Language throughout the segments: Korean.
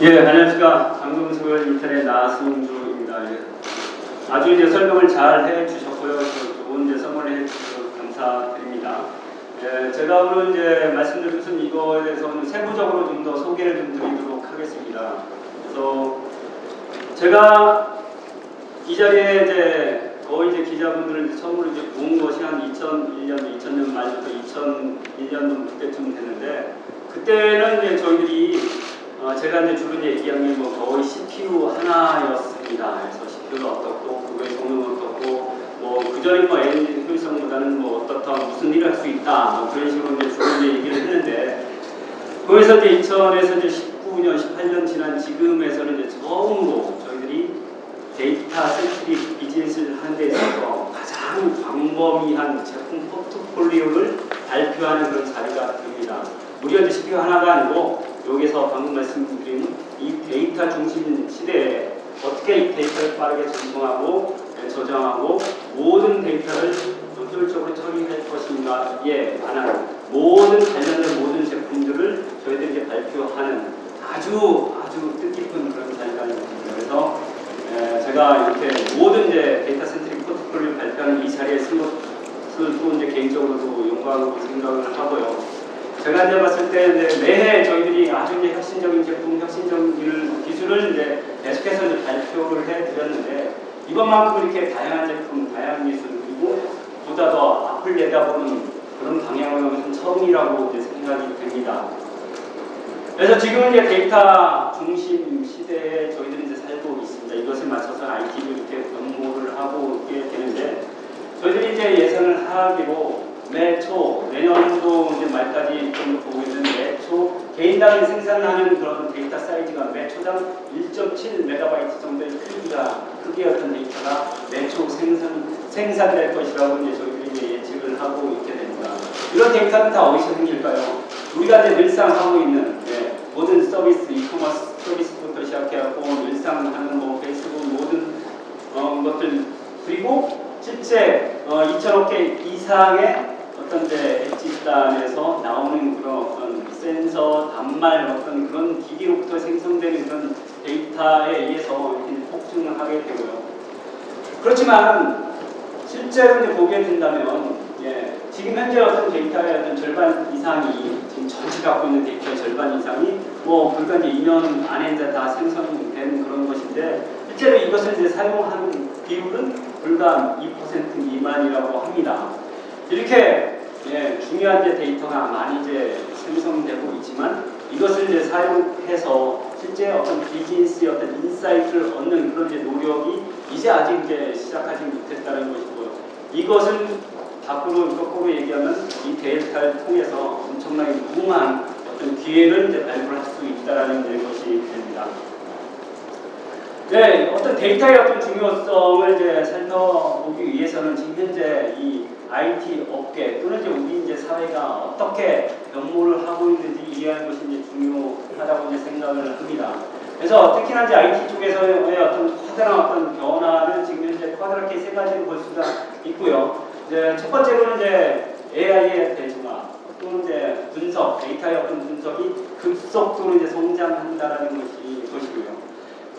예, 안녕하십니까. 방금서울 인터넷 나승주입니다. 예. 아주 이제 설명을 잘 해주셨고요. 좋은 이제 선물을 해주셔서 감사드립니다. 예, 제가 오늘 이제 말씀드린 것은 이거에 대해서는 세부적으로 좀 더 소개를 좀 드리도록 하겠습니다. 그래서 제가 이 자리에 이제 거의 이제 기자분들을 이제 처음으로 이제 본 것이 한 2001년 말부터 2001년 그때쯤 됐는데, 그때는 이제 저희들이 제가 이제 주로 얘기한 게 뭐 거의 CPU 하나였습니다. 그래서 CPU가 어떻고 그거의 성능은 어떻고 뭐 그전에 뭐 엔진 효율성보다는 뭐 어떻다 무슨 일을 할 수 있다 뭐 그런 식으로 이제 주로 이제 얘기를 했는데, 거기서 이제 2000에서 이제 19년, 18년 지난 지금에서는 이제 처음으로 저희들이 데이터 센트릭 비즈니스를 하는 데 있어서 가장 광범위한 제품 포트폴리오를 발표하는 그런 자리가 됩니다. 무려 이제 CPU 하나가 아니고 여기서 방금 말씀드린 이 데이터 중심 시대에 어떻게 이 데이터를 빠르게 전송하고 저장하고 모든 데이터를 효율적으로 처리할 것인가에 관한 모든 관련된 모든 제품들을 저희들이 이제 발표하는 아주 뜻깊은 그런 자리가 있습니다. 그래서 제가 이렇게 모든 이제 데이터 센트릭 포트폴리오를 발표하는 이 자리에 쓴 것을 또 이제 개인적으로도 영광으로 생각을 하고요. 제가 이제 봤을 때 이제 매해 저희들이 아주 이제 혁신적인 제품, 혁신적인 기술을 이제 계속해서 이제 발표를 해드렸는데, 이번만큼 이렇게 다양한 제품, 다양한 기술, 그리고 보다 더 앞을 내다보는 그런 방향은 처음이라고 이제 생각이 됩니다. 그래서 지금은 이제 데이터 중심 시대에 저희들이 이제 살고 있습니다. 이것에 맞춰서 IT도 이렇게 변모를 하고 있게 되는데, 저희들이 이제 예상을 하기로 매초 내년도 이제 말까지 좀 보고 있는데, 매초 개인당 생산하는 그런 데이터 사이즈가 매초당 1.7MB 정도의 크기의 어떤 데이터가 매초 생산될 것이라고 이제 저희들이 이제 예측을 하고 있게 됩니다. 이런 데이터는 다 어디서 생길까요? 우리가 이제 늘상 하고 있는 모든 서비스, 이커머스 서비스부터 시작해갖고 늘상 하는 뭐 페이스북 모든 것들, 그리고 실제 2천억 개 이상의 어떤 엣지단에서 나오는 그런 어떤 센서, 단말 어떤 그런 기기로부터 생성되는 그런 데이터에 의해서 이렇게 폭증을 하게 되고요. 그렇지만 실제로 이제 보게 된다면 지금 현재 어떤 데이터의 어떤 절반 이상이 지금 전체 갖고 있는 데이터의 절반 이상이 뭐 불과 이제 2년 안에 이제 다 생성된 그런 것인데, 실제로 이것을 이제 사용하는 비율은 불과 2% 미만이라고 합니다. 이렇게 중요한 이제 데이터가 많이 이제 생성되고 있지만, 이것을 이제 사용해서 실제 어떤 비즈니스의 어떤 인사이트를 얻는 그런 이제 노력이 이제 아직 이제 시작하지 못했다는 것이고요. 이것을 거꾸로 얘기하면 이 데이터를 통해서 엄청나게 무궁한 어떤 기회를 이제 발굴할 수 있다라는 것이 됩니다. 어떤 데이터의 어떤 중요성을 이제 살펴보기 위해서는 지금 현재 이 IT 업계 또는 이제 우리 이제 사회가 어떻게 변모를 하고 있는지 이해하는 것이 이제 중요하다고 이제 생각을 합니다. 그래서 특히나 이제 IT 쪽에서의 어떤 커다란 어떤 변화를 지금 현재 커다랗게 세 가지로 볼 수가 있고요. 이제 첫 번째로는 이제 AI의 대중화, 또는 이제 분석, 데이터의 어떤 분석이 급속도로 이제 성장한다라는 것이고요.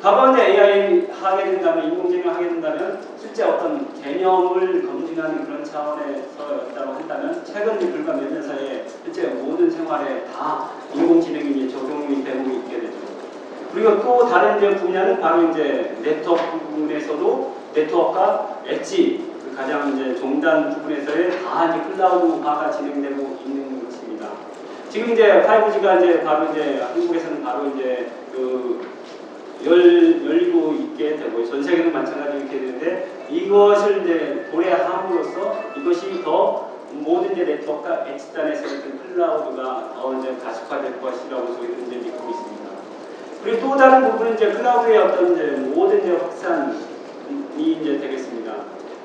과거 이제 AI 하게 된다면, 인공지능 하게 된다면 실제 어떤 개념을 검증하는 그런 차원에서였다고 한다면, 최근 불과 몇 년 사이에 실제 모든 생활에 다 인공지능이 적용이 되고 있게 되죠. 그리고 또 다른 이제 분야는 바로 이제 네트워크 부분에서도 네트워크와 엣지, 가장 이제 종단 부분에서의 다 이제 클라우드화가 진행되고 있는 것입니다. 지금 이제 5G가 이제 바로 이제 한국에서는 바로 이제 열리고 있게 되고, 전 세계는 마찬가지로 이렇게 되는데, 이것을 이제 도래함으로써 이것이 더 모든 이제 네트워크가 엣지단에서 클라우드가 더 이제 가속화될 것이라고 저희는 이제 믿고 있습니다. 그리고 또 다른 부분은 이제 클라우드의 어떤 이제 모든 이제 확산이 이제 되겠습니다.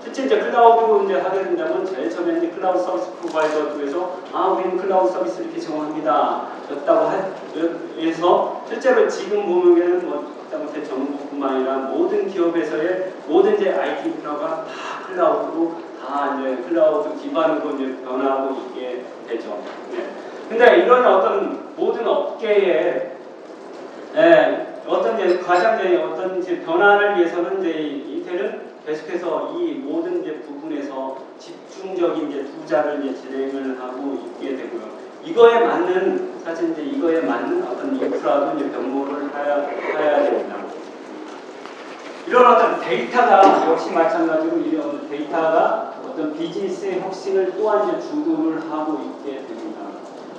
실제 이제 클라우드 이제 하게 된다면 제일 처음에 이제 클라우드 서비스 프로바이더 쪽에서 우리는 클라우드 서비스 이렇게 제공합니다 였다고 해서, 실제로 지금 보면은 뭐 하다못해 정부뿐만 아니라 모든 기업에서의 모든 이제 IT 인프라가 다 클라우드로 다 이제 클라우드 기반으로 이제 변화하고 있게 되죠. 근데 이런 어떤 모든 업계에 어떤 이제 가장적인 어떤 이제 변화를 위해서는 이제 인텔은 계속해서 이 모든 이제 부분에서 집중적인 이제 투자를 이제 진행을 하고 있게 되고요. 이거에 맞는 사실 이제 이거에 맞는 어떤 인프라도 이제 변모를 해야 됩니다. 이런 어떤 데이터가 역시 마찬가지로 이런 데이터가 어떤 비즈니스의 혁신을 또한 이제 주도를 하고 있게 됩니다.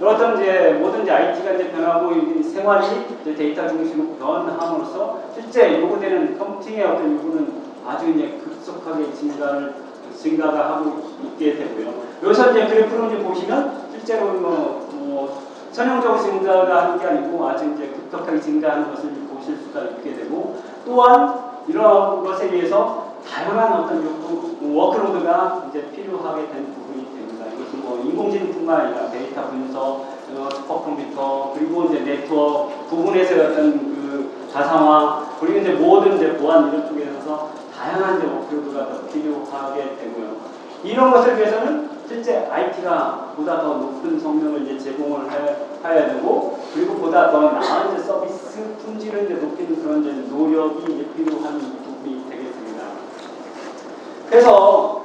어떤 이제 모든 이제 IT가 이제 변하고 생활이 이제 데이터 중심으로 변함으로써 실제 요구되는 컴퓨팅의 어떤 요구는 아주 이제 급속하게 증가가 하고 있게 되고요. 여기서 이제 그래프로 이제 보시면 실제로 선형적으로 증가가 하는 게 아니고 아주 이제 급격하게 증가하는 것을 보실 수가 있게 되고 또한 이런 것에 의해서 다양한 어떤 워크로드가 이제 필요하게 된 부분이 됩니다. 이것은 뭐 인공지능뿐만 아니라 데이터 분석, 슈퍼컴퓨터, 그리고 이제 네트워크 부분에서의 어떤 그 자산화, 그리고 이제 모든 이제 보안 이런 쪽에서 다양한 이제 워크로드가 더 필요하게 되고요. 이런 것을 위해서는 실제 IT가 보다 더 높은 성능을 이제 제공을 해야 되고, 그리고 보다 더 나은 이제 서비스 품질을 이제 높이는 그런 이제 노력이 이제 필요한 부분이 되겠습니다. 그래서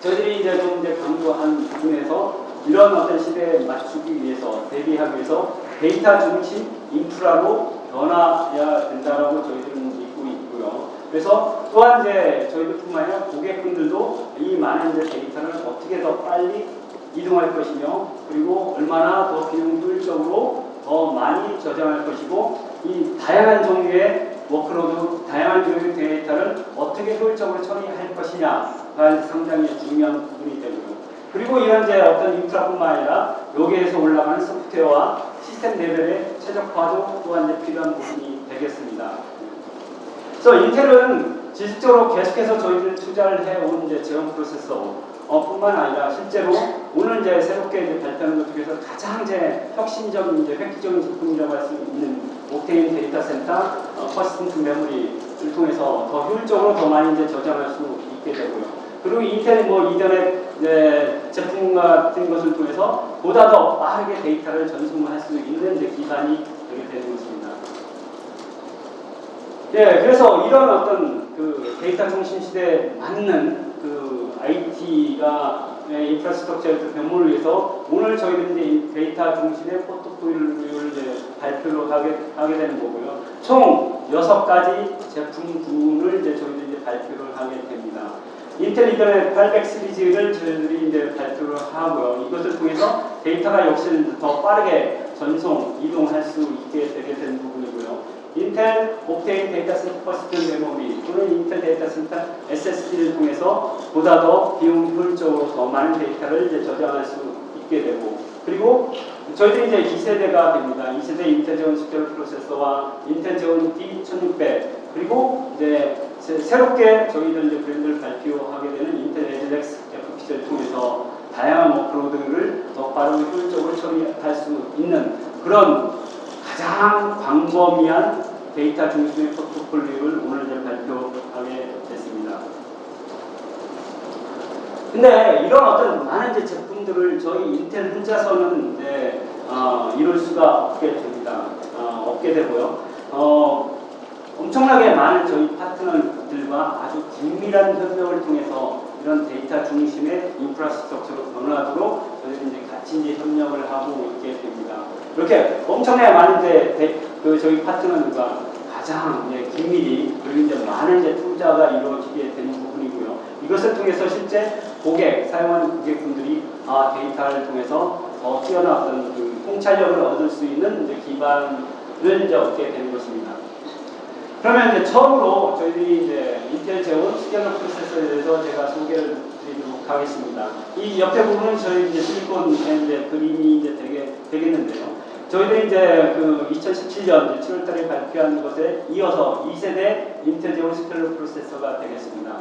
저희들이 이제 좀 이제 강조한 부분에서 이런 어떤 시대에 맞추기 위해서 대비하기 위해서 데이터 중심 인프라로 변화해야 된다라고 저희들은 믿고 있고요. 그래서 또한 이제 저희들뿐만 아니라 고객분들도 이 많은 이제 데이터를 어떻게 더 빨리 이동할 것이며 그리고 얼마나 더 비용 효율적으로 더 많이 저장할 것이고 이 다양한 종류의 워크로드, 다양한 종류의 데이터를 어떻게 효율적으로 처리할 것이냐가 상당히 중요한 부분이 되고요. 그리고 이런 이제 어떤 인프라뿐만 아니라 여기에서 올라가는 소프트웨어와 시스템 레벨의 최적화도 또한 이제 필요한 부분이 되겠습니다. 그래서 인텔은 지속적으로 계속해서 저희들 투자를 해온 이제 제형 프로세서 뿐만 아니라 실제로 오늘 이제 새롭게 이제 발표하는 것 중에서 가장 이제 혁신적인 이제 획기적인 제품이라고 할 수 있는 옥테인 데이터 센터 퍼시스턴트 메모리를 통해서 더 효율적으로 더 많이 이제 저장할 수 있게 되고요. 그리고 인텔 뭐 이전에 제품 같은 것을 통해서 보다 더 빠르게 데이터를 전송할 수 있는 이제 기반이 되게 되는 것입니다. 예, 그래서 이런 어떤 그 데이터 중심 시대에 맞는 그 IT가 인프라스트럭처의 변모를 위해서 오늘 저희들은 이제 데이터 중심의 포트폴리오를 이제 발표를 하게 되는 거고요. 총 6가지 제품군을 이제 저희들이 이제 발표를 하게 됩니다. 인텔 이번에 800 시리즈를 저희들이 이제 발표를 하고요. 이것을 통해서 데이터가 역시 더 빠르게 전송, 이동할 수 있게 되게 되는 부분이고요. 인텔 옥테인 데이터 센터 퍼시스턴트 메모리 또는 인텔 데이터 센터 SSD를 통해서 보다 더 비용 효율적으로 더 많은 데이터를 이제 저장할 수 있게 되고 그리고 저희들이 이제 2세대가 됩니다. 2세대 인텔 제온 스케일 프로세서와 인텔 제온 D1600 그리고 이제 새롭게 저희들 이제 브랜드를 발표하게 되는 인텔 에즈렉스 FPGA를 통해서 다양한 워크로드를 더 빠르고 효율적으로 처리할 수 있는 그런 가장 광범위한 데이터 중심의 포트폴리오를 오늘 이제 발표하게 됐습니다. 근데 이런 어떤 많은 이제 제품들을 저희 인텔 혼자서는 이제 이룰 수가 없게 됩니다. 없게 되고요. 엄청나게 많은 저희 파트너들과 아주 긴밀한 협력을 통해서 이런 데이터 중심의 인프라스트럭처로 변화하도록 저희는 이제 같이 이제 협력을 하고 있게 됩니다. 이렇게 엄청나게 많은 그 저희 파트너들과 가장 이제 긴밀히 그리고 이제 많은 이제 투자가 이루어지게 되는 부분이고요. 이것을 통해서 실제 사용하는 고객분들이 데이터를 통해서 더 뛰어난 어떤 그 통찰력을 얻을 수 있는 이제 기반을 이제 얻게 되는 것입니다. 그러면 이제 처음으로 저희들이 이제 인텔 제온 스캐너 프로세서에 대해서 제가 소개를 드리도록 하겠습니다. 이 옆에 부분은 저희 이제 실리콘 이제 그림이 이제 되겠는데요. 저희들이 이제 그 2017년 7월달에 발표한 것에 이어서 2세대 인텔 제온 스캐너 프로세서가 되겠습니다.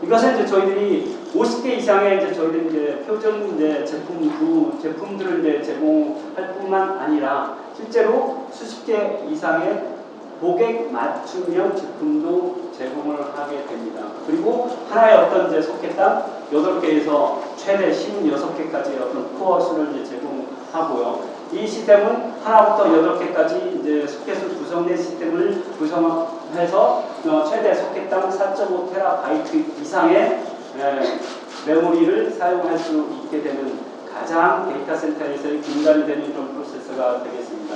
이것은 이제 저희들이 50개 이상의 이제 저희들이 이제 표준 이제 제품들을 이제 제공할 뿐만 아니라 실제로 수십 개 이상의 고객 맞춤형 제품도 제공을 하게 됩니다. 그리고 하나의 어떤 이제 소켓당 8개에서 최대 16개까지의 어떤 코어 수를 이제 제공하고요. 이 시스템은 하나부터 8개까지 이제 소켓을 구성된 시스템을 구성해서 최대 소켓당 4.5TB 이상의 메모리를 사용할 수 있게 되는 가장 데이터 센터에서의 근간이 되는 그런 프로세서가 되겠습니다.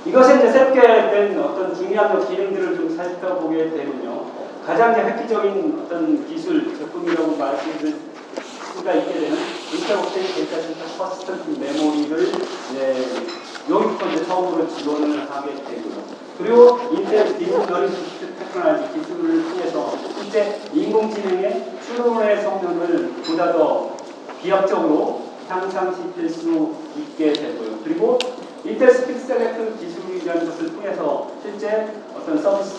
이것에 이제 새롭게 된 어떤 중요한 기능들을 좀 살펴보게 되면요. 가장 이제 획기적인 어떤 기술, 제품이라고 말씀드릴 수가 있게 되는 인터옵션 데이터 센터 퍼스트 메모리를 여기부터 이제 처음으로 지원을 하게 되고요. 그리고 인텔 딥러닝 테크놀로지 기술을 통해서 실제 인공지능의 추론의 성능을 보다 더 비약적으로 향상시킬 수 있게 되고요. 그리고 인텔 스피드 셀렉트 기술이라는 것을 통해서 실제 어떤 서비스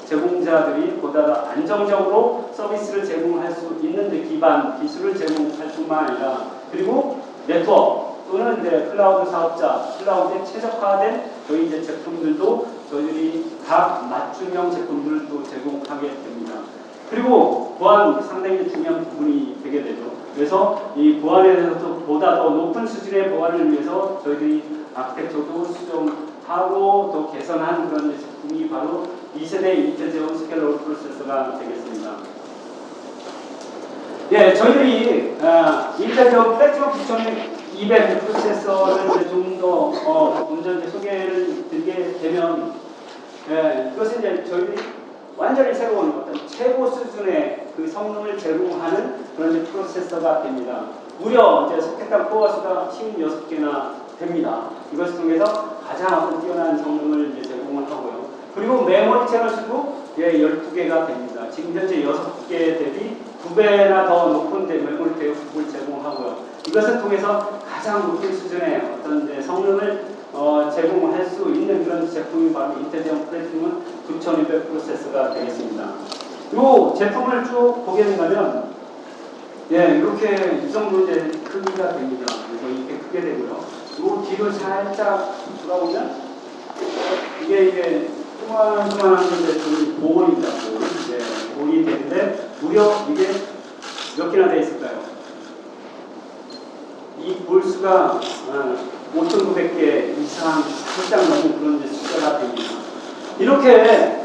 제공자들이 보다 더 안정적으로 서비스를 제공할 수 있는 데 기반 기술을 제공할 뿐만 아니라 그리고 네트워크 또는 이제 클라우드 사업자, 클라우드에 최적화된 저희 이제 제품들도 저희들이 각 맞춤형 제품들도 제공하게 됩니다. 그리고 보안 상당히 중요한 부분이 되게 되죠. 그래서 이 보안에 대해서도 보다 더 높은 수준의 보안을 위해서 저희들이 아키텍처도 수정하고 또 개선한 그런 제품이 바로 2세대 인텔 제온 스케일러 프로세서가 되겠습니다. 예, 저희들이 인텔 제온 플래티넘 9200 프로세서를 좀 더 먼저 소개를 드리게 되면 그것은 이제 저희들이 완전히 새로운 어떤 최고 수준의 그 성능을 제공하는 그런 이제 프로세서가 됩니다. 무려 이제 소켓당 코어 수가 56개나 됩니다. 이것을 통해서 가장 어떤 뛰어난 성능을 이제 제공을 하고요. 그리고 메모리 채널 수도 12개가 됩니다. 지금 현재 6개 대비 2배나 더 높은 메모리 대역폭을 제공하고요. 이것을 통해서 가장 높은 수준의 어떤 성능을 제공할 수 있는 그런 제품이 바로 인텔 제온 플래티넘 9200 프로세서가 되겠습니다. 이 제품을 쭉 보게 된다면 이렇게 이 정도 이제 크기가 됩니다. 그래서 이렇게 크게 되고요. 이 뒤로 살짝 돌아보면 이게 조그만한 건데 볼입니다. 볼이 되는데 무려 이게 몇 개나 되어 있을까요? 이 볼수가 5,900개 이상 살짝 넘는 그런 숫자가 됩니다. 이렇게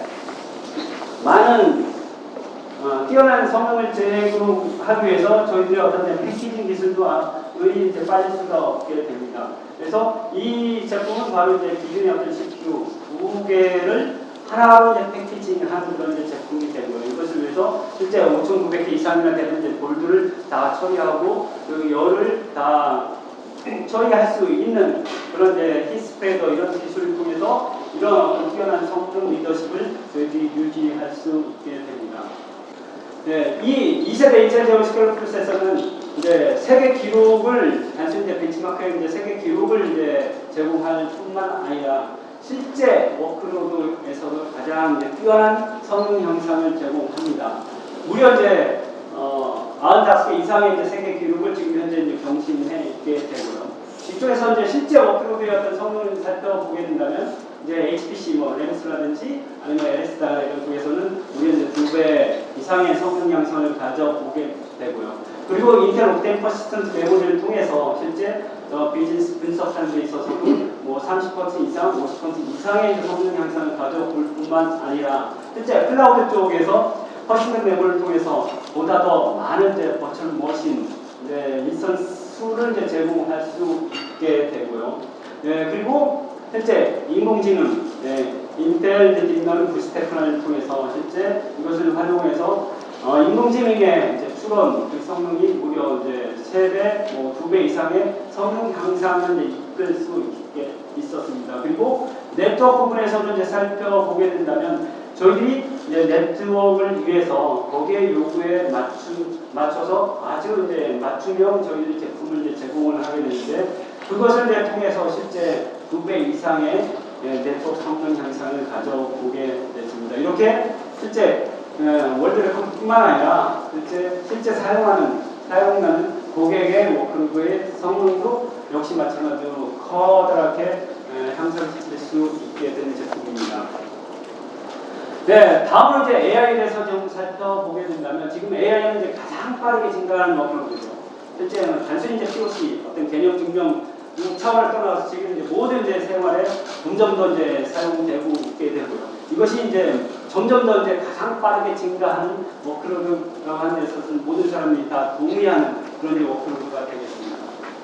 많은 뛰어난 성능을 제공하기 위해서 저희들의 어떤 패키징 기술도 이제 빠질 수가 없게 됩니다. 그래서 이 제품은 바로 이제 기존의 어떤 CPU 2개를 하나로 이제 패키징한 그런 이제 제품이 되고요. 이것을 위해서 실제 5,900개 이상이나 되는 이제 볼들을 다 처리하고 그 열을 다 처리할 수 있는 그런 이제 히스프레더 이런 기술을 통해서 이런 뛰어난 성능 리더십을 저희들이 유지할 수 있게 됩니다. 이 2세대 인텔 제온 스케일러 프로세서는 이제 세계 기록을 단순히 이제 벤치마크의 이제 세계 기록을 이제 제공할 뿐만 아니라 실제 워크로드에서도 가장 이제 뛰어난 성능 향상을 제공합니다. 무려 이제 95개 이상의 이제 세계 기록을 지금 현재 이제 경신해 있게 되고요. 이쪽에서 이제 실제 워크로드의 어떤 성능을 살펴보게 된다면 이제 HPC 레노스라든지 아니면 LS다 이런 쪽에서는 우리 이제 2배 이상의 성능 향상을 가져보게 되고요. 그리고 인텔 옥테인 퍼시스턴트 메모리를 통해서 실제 비즈니스 분석하는 데 있어서도 뭐 30% 이상, 50% 이상의 성능 향상을 가져볼 뿐만 아니라 실제 클라우드 쪽에서 퍼시스턴트 메모리를 통해서 보다 더 많은 이제 버추얼 머신 인스턴스를 이제 제공할 수 있게 되고요. 그리고 실제 인공지능, 인텔 딥러닝 부스트 테크놀로지를 통해서 실제 이것을 활용해서 인공지능의 이제 추론 그 성능이 무려 이제 3배, 2배 이상의 성능 향상을 이제 이끌 수 있게 있었습니다. 그리고 네트워크 부분에서는 이제 살펴보게 된다면 저희들이 이제 네트워크를 위해서 거기에 요구에 맞춰서 아주 이제 맞춤형 저희들이 제품을 이제 제공을 하게 되는데 그것을 이제 통해서 실제 2배 이상의 네트워크 성능 향상을 가져보게 됐습니다. 이렇게 실제 월드 레코드뿐만 아니라 실제 사용하는 고객의 워크로드의 성능도 역시 마찬가지로 커다랗게 향상시킬 수 있게 되는 제품입니다. 다음은 이제 AI에 대해서 좀 살펴보게 된다면 지금 AI는 이제 가장 빠르게 증가하는 워크로드죠. 실제 단순히 이제 POC 어떤 개념 증명 차원을 떠나서 지금 이제 모든 이제 생활에 점점 더 이제 사용되고 있게 되고요. 이것이 이제 점점 더 이제 가장 빠르게 증가하는 워크로드라고 하는 데 있어서는 모든 사람들이 다 동의하는 그런 이제 워크로드가 되겠습니다.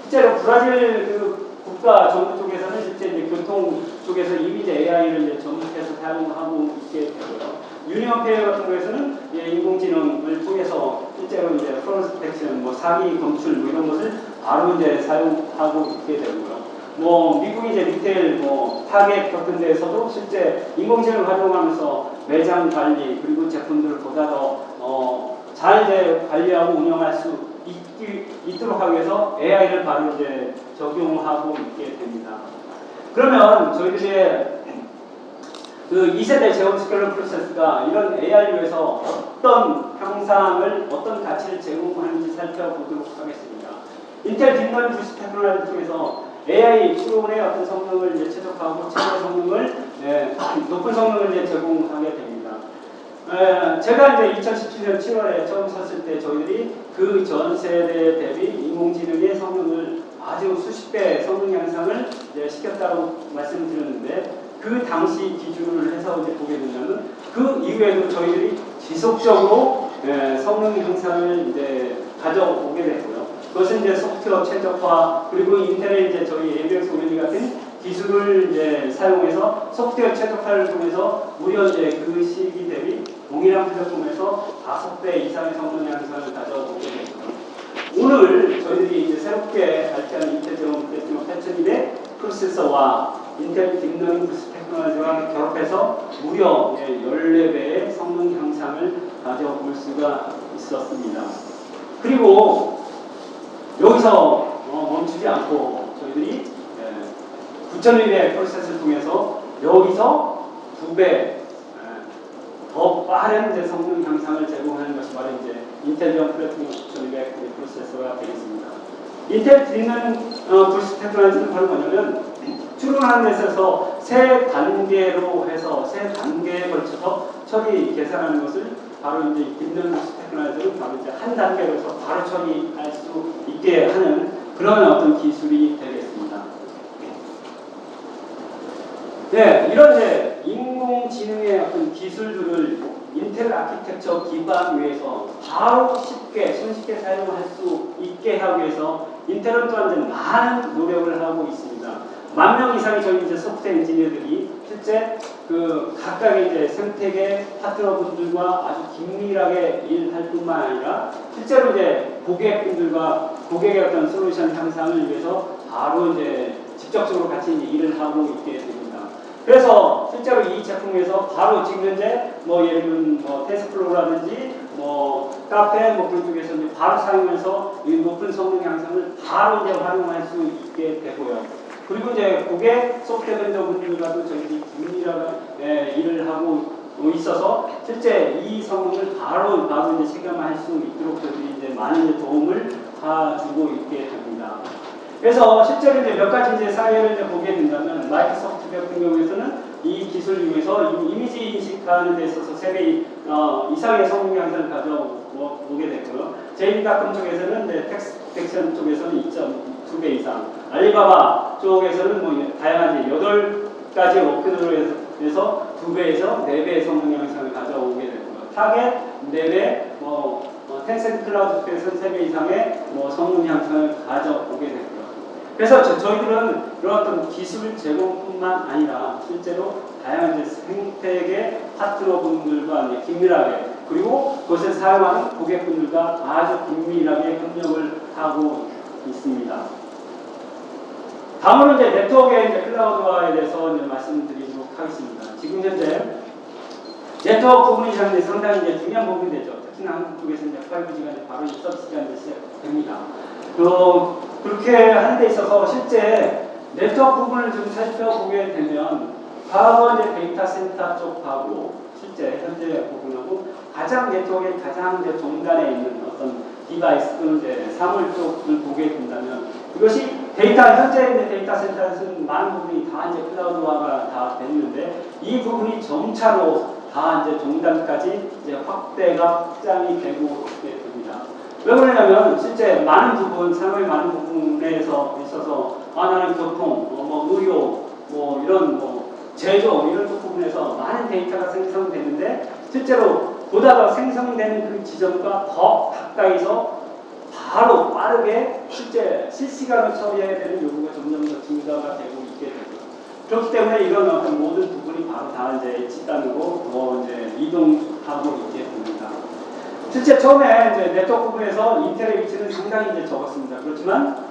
실제로 브라질 그 국가 정부 쪽에서는 실제 이제 교통 쪽에서 이미 이제 AI를 이제 접목해서 사용하고 있게 되고요. 유니언페어 같은 거에서는 인공지능을 통해서 실제로 이제 프로스 덱션, 사기 검출 이런 것을 바로 이제 사용하고 있게 되고요. 미국 이제 리테일 타겟 같은 데에서도 실제 인공지능을 활용하면서 매장 관리 그리고 제품들을 보다 더 잘 이제 관리하고 운영할 수 있도록 하기 위해서 AI를 바로 이제 적용하고 있게 됩니다. 그러면 저희들이 그 2세대 제어 스케일러 프로세스가 이런 AI를 위해서 어떤 형상을, 어떤 가치를 제공하는지 살펴보도록 하겠습니다. 인텔 딥러닝 부스 테크놀로지를 통해서 AI 프로그램의 어떤 성능을 이제 최적화하고 최대 성능을 높은 성능을 이제 제공하게 됩니다. 제가 이제 2017년 7월에 처음 샀을 때 저희들이 그 전 세대 대비 인공지능의 성능을 아주 수십 배 성능 향상을 이제 시켰다고 말씀드렸는데 그 당시 기준을 해서 이제 보게 된다면 그 이후에도 저희들이 지속적으로 성능 향상을 이제 가져오게 됐고요. 그것은 이제 소프트웨어 최적화 그리고 인텔의 이제 저희 ABX 오렌지 같은 기술을 이제 사용해서 소프트웨어 최적화를 통해서 무려 이제 그 시기 대비 동일한 플랫폼에서 5배 이상의 성능 향상을 가져오게 됐고요. 오늘 저희들이 이제 새롭게 발표한 인텔 제롬 8200 프로세서와 인텔 딥러닝 부스 테크놀로지와 결합해서 무려 14배의 성능 향상을 가져올 수가 있었습니다. 그리고 여기서 멈추지 않고 저희들이 9200 프로세스를 통해서 여기서 2배 더 빠른 이제 성능 향상을 제공하는 것이 바로 이제 인텔 제롬 플랫폼 9200 프로세서가 되겠습니다. 인텔 딥러닝 부스 테크놀로지는 바로 뭐냐면 추론하는 데 있어서 세 단계로 해서 세 단계에 걸쳐서 처리 계산하는 것을 바로 이제 딥러닝 부스 테크놀로지는 바로 이제 한 단계로서 바로 처리할 수 있게 하는 그런 어떤 기술이 되겠습니다. 네, 이런 이제 인공지능의 어떤 기술들을 인텔 아키텍처 기반 위에서 바로 쉽게 손쉽게 사용할 수 있게 하기 위해서 인텔은 또한 이제 많은 노력을 하고 있습니다. 10,000명 이상의 저희 이제 소프트웨어 엔지니어들이 실제 그 각각의 이제 생태계 파트너분들과 아주 긴밀하게 일할 뿐만 아니라 실제로 이제 고객분들과 고객의 어떤 솔루션 향상을 위해서 바로 이제 직접적으로 같이 이제 일을 하고 있게 됩니다. 그래서 실제로 이 제품에서 바로 지금 현재 예를 들면 테스플로우라든지 카페 그런 쪽에서 이제 바로 사용해서 이 높은 성능 향상을 바로 이제 활용할 수 있게 되고요. 그리고 이제 고객 소프트웨어 벤더분들과도 저희들이 긴밀하게 일을 하고 있어서 실제 이 성능을 바로 이제 체감할 수 있도록 저희들이 이제 많은 이제 도움을 주고 있게 됩니다. 그래서 실제로 이제 몇 가지 이제 사례를 이제 보게 된다면 마이크로소프트 같은 경우에서는 이 기술을 이용해서 이미지 인식하는 데 있어서 3배 이상의 성능 향상을 가져오게 됐고요. 제이닷컴 쪽에서는 텍스트 쪽에서는 2.2배 이상, 알리바바 쪽에서는 다양한 8가지 워크로드로 해서 2배에서 4배의 성능 향상을 가져오게 됐고요. 타겟 4배, 텐센트 클라우드 쪽에서는 3배 이상의 성능 향상을 가져오게 됐고요. 그래서 저희들은 이런 어떤 기술 제공뿐만 아니라 실제로 다양한 생태계 파트너분들과 긴밀하게 그리고 그것을 사용하는 고객분들과 아주 긴밀하게 협력을 하고 있습니다. 다음으로 이제 네트워크의 이제 클라우드화에 대해서 이제 말씀드리도록 하겠습니다. 지금 현재 네트워크 부분이 상당히 이제 중요한 부분이 되죠. 특히나 한국 쪽에서 이제 5G가 이제 바로 서비스가 이제 시작됩니다. 그렇게 하는 데 있어서 실제 네트워크 부분을 좀 살펴보게 되면 과거 이제 데이터 센터 쪽하고 실제 현재 부분하고 가장 네트워크의 가장 이제 중간에 있는 어떤 디바이스 또는 이제 사물 쪽을 보게 된다면 이것이 현재 있는 데이터 센터에서는 많은 부분이 다 이제 클라우드화가 다 됐는데 이 부분이 점차로 다 이제 종단까지 이제 확장이 되고 있게 됩니다. 왜 그러냐면 실제 많은 부분, 산업의 많은 부분에 있어서 나는 교통, 뭐 의료, 뭐 이런 뭐 제조 이런 부분에서 많은 데이터가 생성되는데 실제로 보다 더 생성되는 그 지점과 더 가까이서 바로 빠르게 실제 실시간으로 처리해야 되는 요구가 점점 더 증가가 되고 있게 되고요. 그렇기 때문에 이런 어떤 모든 부분이 바로 다 이제 뒷단으로 더 이제 이동하고 있게 됩니다. 실제 처음에 이제 네트워크 부분에서 인텔의 위치는 상당히 이제 적었습니다. 그렇지만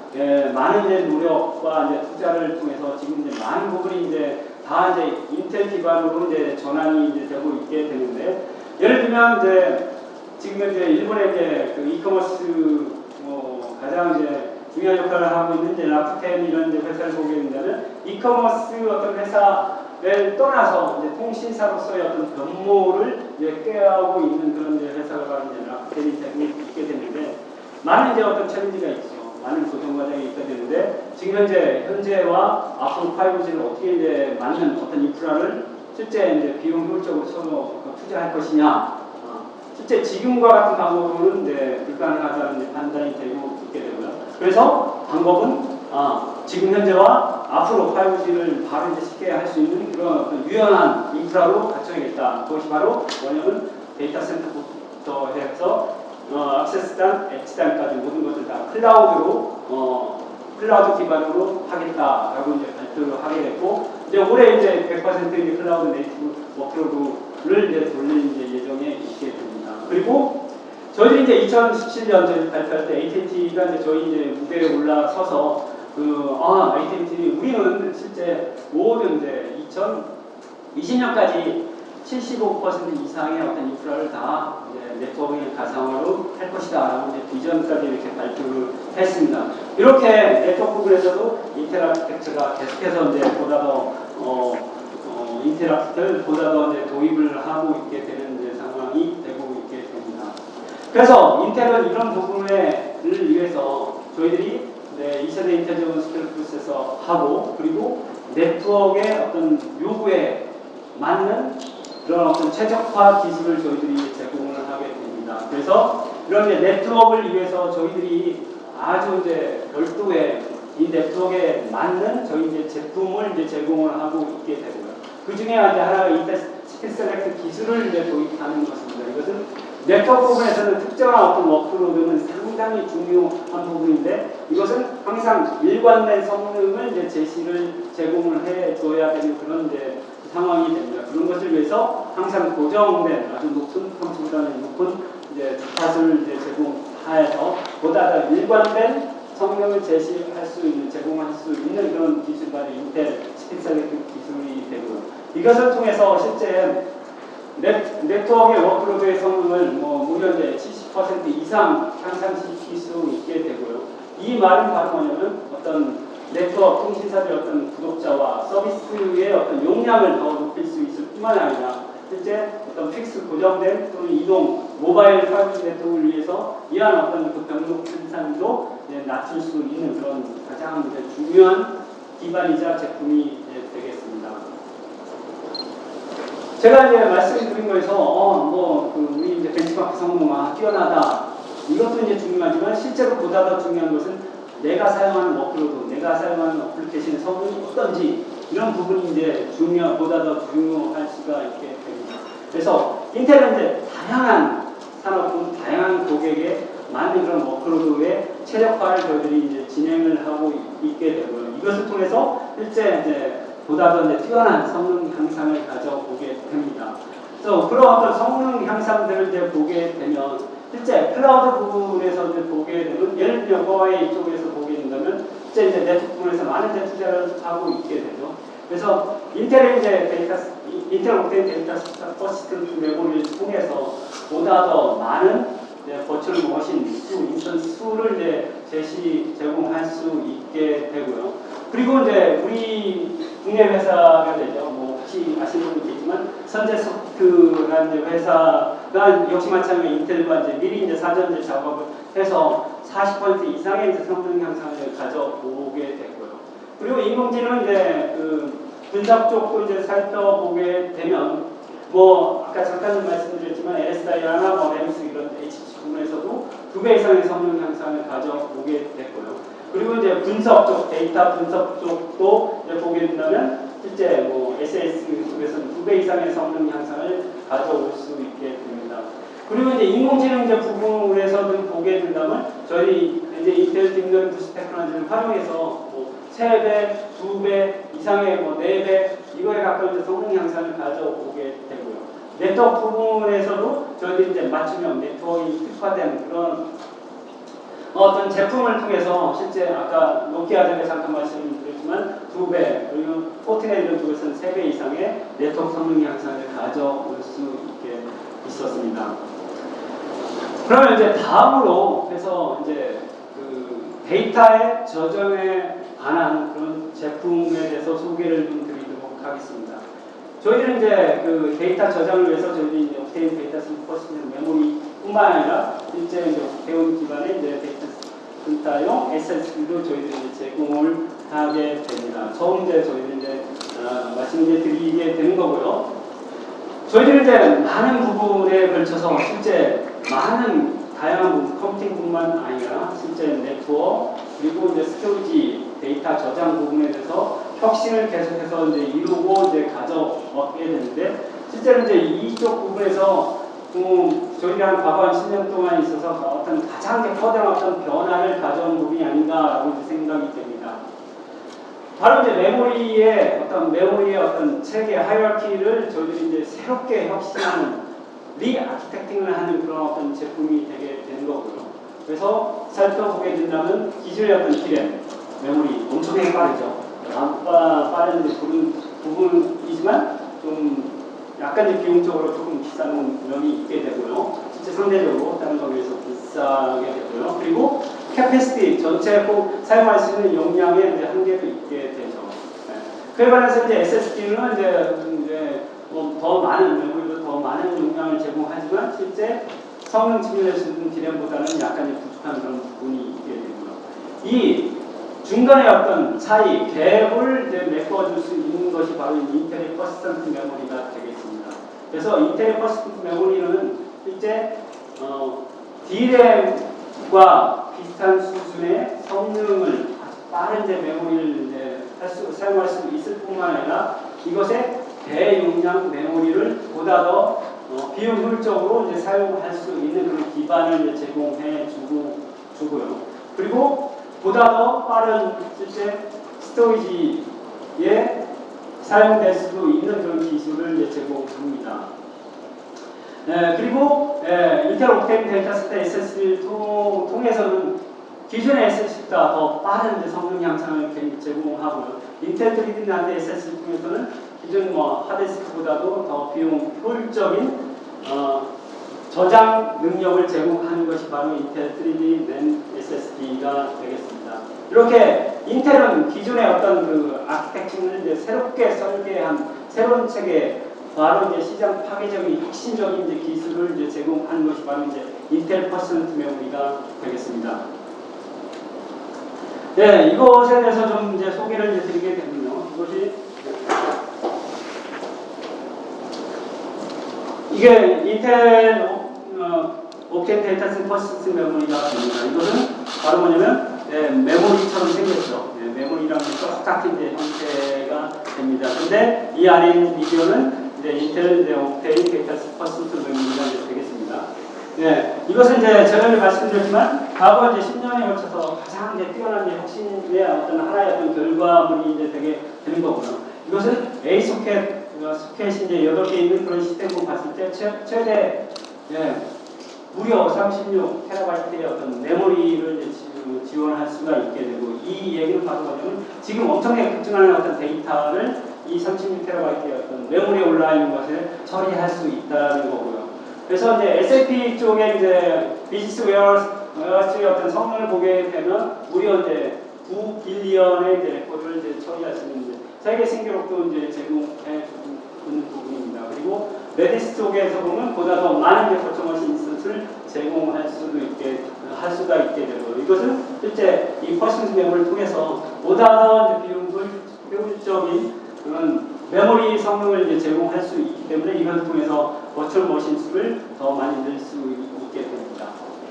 많은 이제 노력과 이제 투자를 통해서 지금 이제 많은 부분이 이제 다 이제 인텔 기반으로 이제 전환이 이제 되고 있게 되는데, 예를 들면 이제 지금 이제 일본의 이제 그 이커머스 가장 이제 중요한 역할을 하고 있는 이제 라쿠텐 이런 이제 회사를 보게 된다면, 이커머스 어떤 회사를 떠나서 이제 통신사로서의 어떤 변모를 이제 꾀하고 있는 그런 이제 회사가 이제 라쿠텐이 되고 있게 되는데, 많은 이제 어떤 챌린지가 있죠. 많은 도전 과정이 있게 되는데, 지금 현재와 앞으로 5G를 어떻게 이제 맞는 어떤 인프라를 실제 이제 비용 효율적으로 서로 투자할 것이냐, 실제 지금과 같은 방법으로는 이제 불가능하다는 판단이 되고 있게 되고요. 그래서 방법은 지금 현재와 앞으로 5G를 바로 이제 쉽게 할 수 있는 그런 어떤 유연한 인프라로 갖춰야겠다. 그것이 바로 뭐냐면 데이터 센터부터 해서 액세스단, 엣지단까지 모든 것을 다 클라우드 기반으로 하겠다라고 이제 발표를 하게 됐고, 이제 올해 이제 100% 이제 클라우드 네이티브 워크로드를 이제 돌릴 이제 예정에 있게 됩니다. 그리고 저희들이 이제 2017년 발표할 때 AT&T가 이제 저희 이제 무대에 올라서서 AT&T 우리는 실제 모든 이제 2020년까지 75% 이상의 어떤 인프라를 다 이제 네트워크의 가상화로 할 것이다 라고 이제 비전까지 이렇게 발표를 했습니다. 이렇게 네트워크 부분에서도 인텔 아키텍처가 계속해서 이제 보다 더 인텔 아키텍처를 보다 더 이제 도입을 하고 있게 되는 이제 상황이 되고 있게 됩니다. 그래서 인텔은 이런 부분을 위해서 저희들이 2세대 인텔 스킬 프로세서 하고, 그리고 네트워크의 어떤 요구에 맞는 그런 어떤 최적화 기술을 저희들이 제공을 하게 됩니다. 그래서 이런 네트워크를 위해서 저희들이 아주 이제 별도의 이 네트워크에 맞는 저희 이제 제품을 이제 제공을 하고 있게 되고요. 그 중에 하나가 인텔 스피드 셀렉트 기술을 이제 도입하는 것입니다. 이것은 네트워크 부분에서는 특정한 어떤 워크로드는 상당히 중요한 부분인데, 이것은 항상 일관된 성능을 이제 제공을 해줘야 되는 그런 이제 상황이 됩니다. 그런 것을 위해서 항상 고정된 아주 높은 컴퓨터라는 높은 이제 주파수를 이제 제공하여서 보다 더 일관된 성능을 제공할 수 있는 그런 기술이 인텔 스피드 셀렉트 기술이 되고요. 이것을 통해서 실제 네트워크의 워크로드의 성능을 무려 70% 이상 향상시킬 수 있게 되고요. 이 말은 바로 뭐냐면 어떤 네트워크 통신사들의 어떤 구독자와 서비스의 어떤 용량을 더 높일 수 있을 뿐만 아니라 실제 어떤 픽스 고정된 또는 이동 모바일 5G 네트워크를 위해서 이러한 어떤 그 병력 생산도 낮출 수 있는 그런 가장 중요한 기반이자 제품이 되겠습니다. 제가 이제 말씀드린 거에서 우리 이제 벤치마크 성능화 뛰어나다, 이것도 이제 중요하지만 실제로 보다 더 중요한 것은 내가 사용하는 워크로드, 내가 사용하는 어플리케이션의 성능이 어떤지, 이런 부분이 이제 보다 더 중요할 수가 있게 됩니다. 그래서 인텔은 이제 다양한 산업군, 다양한 고객에 맞는 그런 워크로드의 최적화를 저희들이 이제 진행을 하고 있게 되고요. 이것을 통해서 실제 이제 보다 더 뛰어난 성능 향상을 가져보게 됩니다. 그래서 그런 어떤 성능 향상들을 이제 보게 되면 실제 클라우드 부분에서 이제 보게 되면, 예를 들면 huawei 쪽에서 보게 된다면 실제 이제 네트워크 부분에서 많은 데 투자를 하고 있게 되죠. 그래서 인텔의 이제 인텔 옥테인 데이터 퍼시스트 메모리를 통해서 보다 더 많은 버추얼 머신 인스턴스 수를 이제 제공할 수 있게 되고요. 그리고 이제 우리 국내 회사가 되죠. 혹시 아시는 분도 있겠지만 선제소프트라는 회사가 역시 마찬가지로 인텔과 이제 미리 이제 사전 이제 작업을 해서 40% 이상의 이제 성능 향상을 가져오게 되고요. 그리고 인공지능 이제 그 분석 쪽도 이제 살펴보게 되면 아까 잠깐 말씀드렸지만 LSI나 램스 이런 HPC 부분에서도 2배 이상의 성능 향상을 가져오게 됐고요. 그리고 이제 분석 쪽, 데이터 분석 쪽도 이제 보게 된다면 실제 뭐 SAS 쪽에서는 2배 이상의 성능 향상을 가져올 수 있게 됩니다. 그리고 이제 인공지능 이제 부분에서도 보게 된다면 저희 이제 인텔 딥러닝 부스 테크놀로지를 활용해서 뭐 3배, 2배 이상의 뭐 4배 이거에 가까운 이제 성능 향상을 가져오게 되고요. 네트워크 부분에서도 저희들이 이제 맞춤형 네트워크에 특화된 그런 어떤 제품을 통해서 실제 아까 노키아 쪽에 잠깐 말씀드렸지만 2배 그리고 포트넷 이런 쪽에서는 3배 이상의 네트워크 성능 향상을 가져올 수 있게 있었습니다. 그러면 이제 다음으로 해서 이제 그 데이터의 저장에 관한 그런 제품에 대해서 소개를 좀 드리도록 하겠습니다. 저희들은 이제 그 데이터 저장을 위해서 저희들이 이제 옥테인 데이터 심포시션 메모리뿐만 아니라 실제 이제 옥테인 기반의 이제 데이터용 SSD도 저희들이 이제 제공을 하게 됩니다. 처음 이제 저희들이 이제 말씀을 드리게 되는 거고요. 저희들은 이제 많은 부분에 걸쳐서 실제 많은 다양한 부분, 컴퓨팅뿐만 아니라 실제 네트워크 그리고 이제 스토리지 데이터 저장 부분에 대해서 혁신을 계속해서 이제 이루고 이제 가져왔게 되는데 실제로 이제 이쪽 부분에서 저희가 한 과거 한 10년 동안 있어서 어떤 가장 커다란 어떤 변화를 가져온 부분이 아닌가라고 이제 생각이 됩니다. 바로 이제 메모리의 어떤 체계 하이어키를 저희들이 이제 새롭게 혁신하는 리아키텍팅을 하는 그런 어떤 제품이 되게 되는 거고요. 그래서 살펴보게 된다면 기존의 어떤 디램 메모리 엄청나게 빠르죠. 빠른 부분이지만 좀 약간 이제 비용적으로 조금 비싼 면이 있게 되고요. 실제 상대적으로 다른 거에 비해서 비싸게 되고요. 그리고 캐패시티 전체 사용할 수 있는 용량의 이제 한계도 있게 되죠. 네. 그에 반해서 이제 SSD는 이제 더 많은 메모리도 더 많은 용량을 제공하지만 실제 성능 측면에서 디램보다는 약간 부족한 그런 부분이 있게 되고요. 이 중간에 어떤 차이, 갭을 이제 메꿔줄 수 있는 것이 바로 인텔의 퍼시스턴트 메모리가 되겠습니다. 그래서 인텔의 퍼시스턴트 메모리는 실제 D램과 비슷한 수준의 성능을 빠른 메모리를 이제 사용할 수 있을 뿐만 아니라 이것의 대용량 메모리를 보다 더 비용 효율적으로 이제 사용할 수 있는 그런 기반을 이제 제공해 주고요. 그리고 보다 더 빠른 실제 스토리지에 사용될 수도 있는 그런 기술을 이제 제공합니다. 그리고 인텔 옥테인 데이터 센터 SSD를 통해서는 기존의 SSD보다 더 빠른 성능 향상을 제공하고요. 인텔 3D NAND SSD 통해서는 기존 하드디스크보다도 더 비용 효율적인 저장 능력을 제공하는 것이 바로 인텔 3D NAND SSD가 되겠습니다. 이렇게 인텔은 기존의 어떤 그 아키텍처를 이제 새롭게 설계한 새로운 체계, 바로 이제 시장 파괴적인 혁신적인 이제 기술을 이제 제공하는 것이 바로 이제 인텔 퍼시스턴트 메모리가 되겠습니다. 네, 이것에 대해서 좀 이제 소개를 이제 드리게 되면요. 이게 인텔 옥테인 데이터 센터 퍼시스턴트 메모리가 됩니다. 이것은 바로 뭐냐면 메모리처럼 생겼죠. 메모리랑 똑같은 이제 형태가 됩니다. 근데 이 안에 있는 미디어는 이제 인텔 옥테인 데이터 센터 퍼시스턴트 메모리가 이제 되겠습니다. 네, 이것은 이제 제가 말씀드렸지만 과거 이제 10년에 걸쳐서 가장 이제 뛰어난 혁신의 어떤 하나의 어떤 결과물이 이제 되게 되는 거고요. 이것은 A 소켓 소켓이 이제 8개 있는 그런 시스템을 봤을 때 최대 무려 36TB의 어떤 메모리를 지원할 수가 있게 되고, 이 얘기는 바로 뭐냐면 지금 엄청나게 급증하는 어떤 데이터를 이 36TB의 어떤 메모리에 올라 있는 것을 처리할 수 있다는 거고요. 그래서 이제 SAP 쪽에 이제 비즈니스 웨어하우스의 어떤 성능을 보게 되면 무려 이제 9빌리언의 이제 레코드를 이제 처리할 수 있는 세계 신기록도 이제 제공해 주는 부분입니다. 그리고 레디스 쪽에서 보면 보다 더 많은 버추얼머신 인스턴스를 제공할 수가 있게 되고, 이것은 실제 이 퍼시스턴트 메모리를 통해서 보다 더 비용 효율적인 그런 메모리 성능을 이제 제공할 수 있기 때문에 이것을 통해서 버추얼 머신 수를 더 많이 늘 수 있게 됩니다.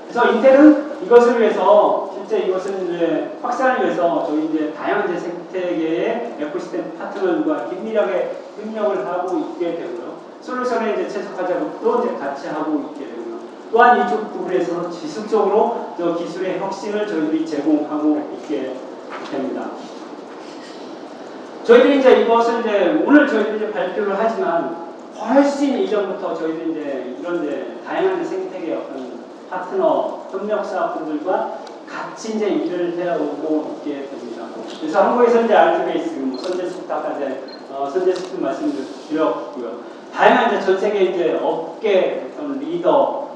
그래서 인텔은 이것을 위해서 실제 이것을 이제 확산을 위해서 저희 이제 다양한 이제 생태계의 에코시스템 파트너들과 긴밀하게 협력을 하고 있게 되고요. 솔루션에 이제 최적화 작업도 이제 같이 하고 있게 되고요. 또한 이쪽 부분에서 지속적으로 저 기술의 혁신을 저희들이 제공하고 있게 됩니다. 저희들이 이제 이것을 이제 오늘 저희들이 이제 발표를 하지만 훨씬 이전부터 저희들이 이제 이런 이제 다양한 생태계 어떤 파트너 협력사분들과 같이 이제 일을 해오고 있게 됩니다. 그래서 한국에서 이제 알트베이스, 선제스프트 아까 이제 선제스프트 말씀을 드렸고요. 다양한 이제 전 세계 이제 업계 어떤 리더와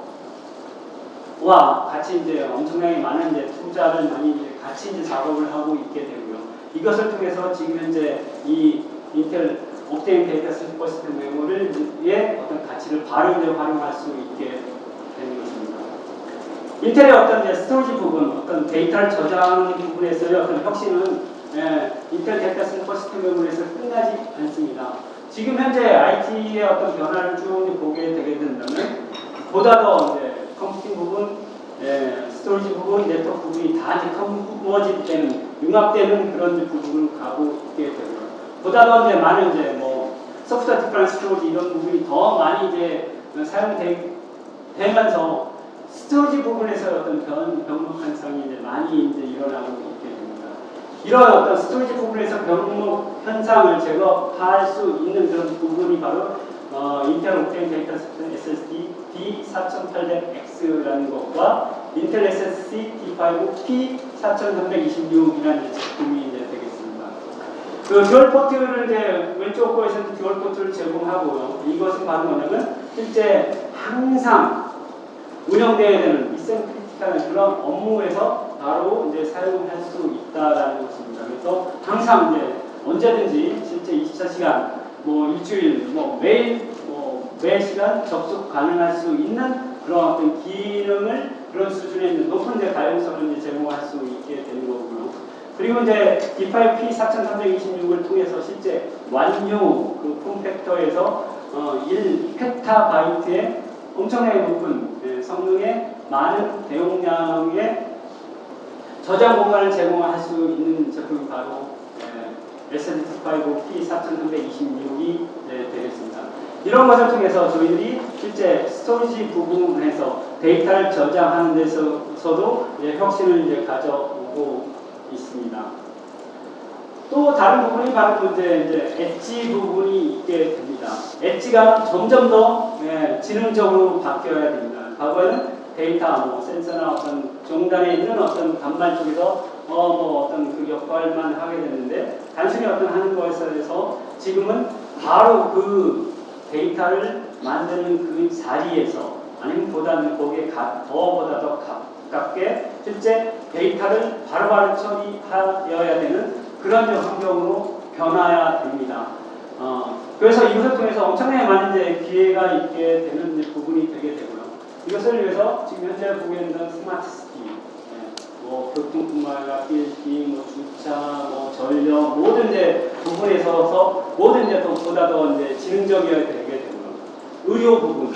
같이 이제 엄청나게 많은 이제 투자를 많이 이제 같이 이제 작업을 하고 있게 되고요. 이것을 통해서 지금 현재 이 인텔 옥테인 데이터 시스템 메모리의 어떤 가치를 바로 이제 활용할 수 있게 되는 것입니다. 인텔의 어떤 이제 스토리지 부분, 어떤 데이터를 저장하는 부분에서의 어떤 혁신은 인텔 데이터 시스템 메모리에서 끝나지 않습니다. 지금 현재 IT의 어떤 변화를 쭉 보게 되게 된다면 보다 더 이제 컴퓨팅 부분, 스토리지 부분, 네트워크 부분이 다 이제 컨버지 되는, 융합되는 그런 이제 부분을 가고 있게 되고요. 보다 더 이제 많은 이제 뭐 소프트웨어 디퍼런스 스토리지 이런 부분이 더 많이 이제 사용되면서 스토리지 부분에서 어떤 병목 현상이 이제 많이 이제 일어나고 있게 됩니다. 이런 어떤 스토리지 부분에서 병목 현상을 제거할 수 있는 그런 부분이 바로 인텔 옥테인 데이터 SSD D4800X라는 것과 인텔 SSD D5 P4326이라는 제품이 이제 되겠습니다. 그 듀얼 포트를 이제 왼쪽 거에서는 듀얼 포트를 제공하고요. 이것은 바로 뭐냐면 실제 항상 운영되어야 되는 미션 크리티컬한 그런 업무에서 바로 이제 사용할 수 있다라는 것입니다. 그래서 항상 이제 언제든지 실제 24시간, 뭐 일주일, 뭐 매일, 매 시간 접속 가능할 수 있는 그런 어떤 기능을 그런 수준에 있는 높은 이제 가용성을 이제 제공할 수 있게 되는 거고요. 그리고 이제 D5P 4326을 통해서 실제 완료 그 폼팩터에서 1페타바이트의 엄청나게 높은 성능의 많은 대용량의 저장 공간을 제공할 수 있는 제품이 바로 SSD5 P4326이 되겠습니다. 이런 것을 통해서 저희들이 실제 스토리지 부분에서 데이터를 저장하는 데서도 혁신을 이제 가져오고 있습니다. 또 다른 부분이 바로 이제 엣지 부분이 있게 됩니다. 엣지가 점점 더 지능적으로 바뀌어야 됩니다. 과거에는 데이터, 센서나 어떤 종단에 있는 어떤 단말 쪽에서 어떤 그 역할만 하게 됐는데 단순히 어떤 하는 것에서 지금은 바로 그 데이터를 만드는 그 자리에서 아니면 거기에 보다 더 가깝게 실제 데이터를 바로바로 처리하여야 되는 그런 환경으로 변화해야 됩니다. 그래서 이것을 통해서 엄청나게 많은 이제 기회가 있게 되는 이제 부분이 되게 되고요. 이것을 위해서 지금 현재 보게 되는 스마트 시티, 교통뿐만 아니라 빌딩, 주차, 전력 모든 이제 부분에 있어서 모든 이제 또 보다 더 이제 지능적이어야 되게 되고요. 의료 부분,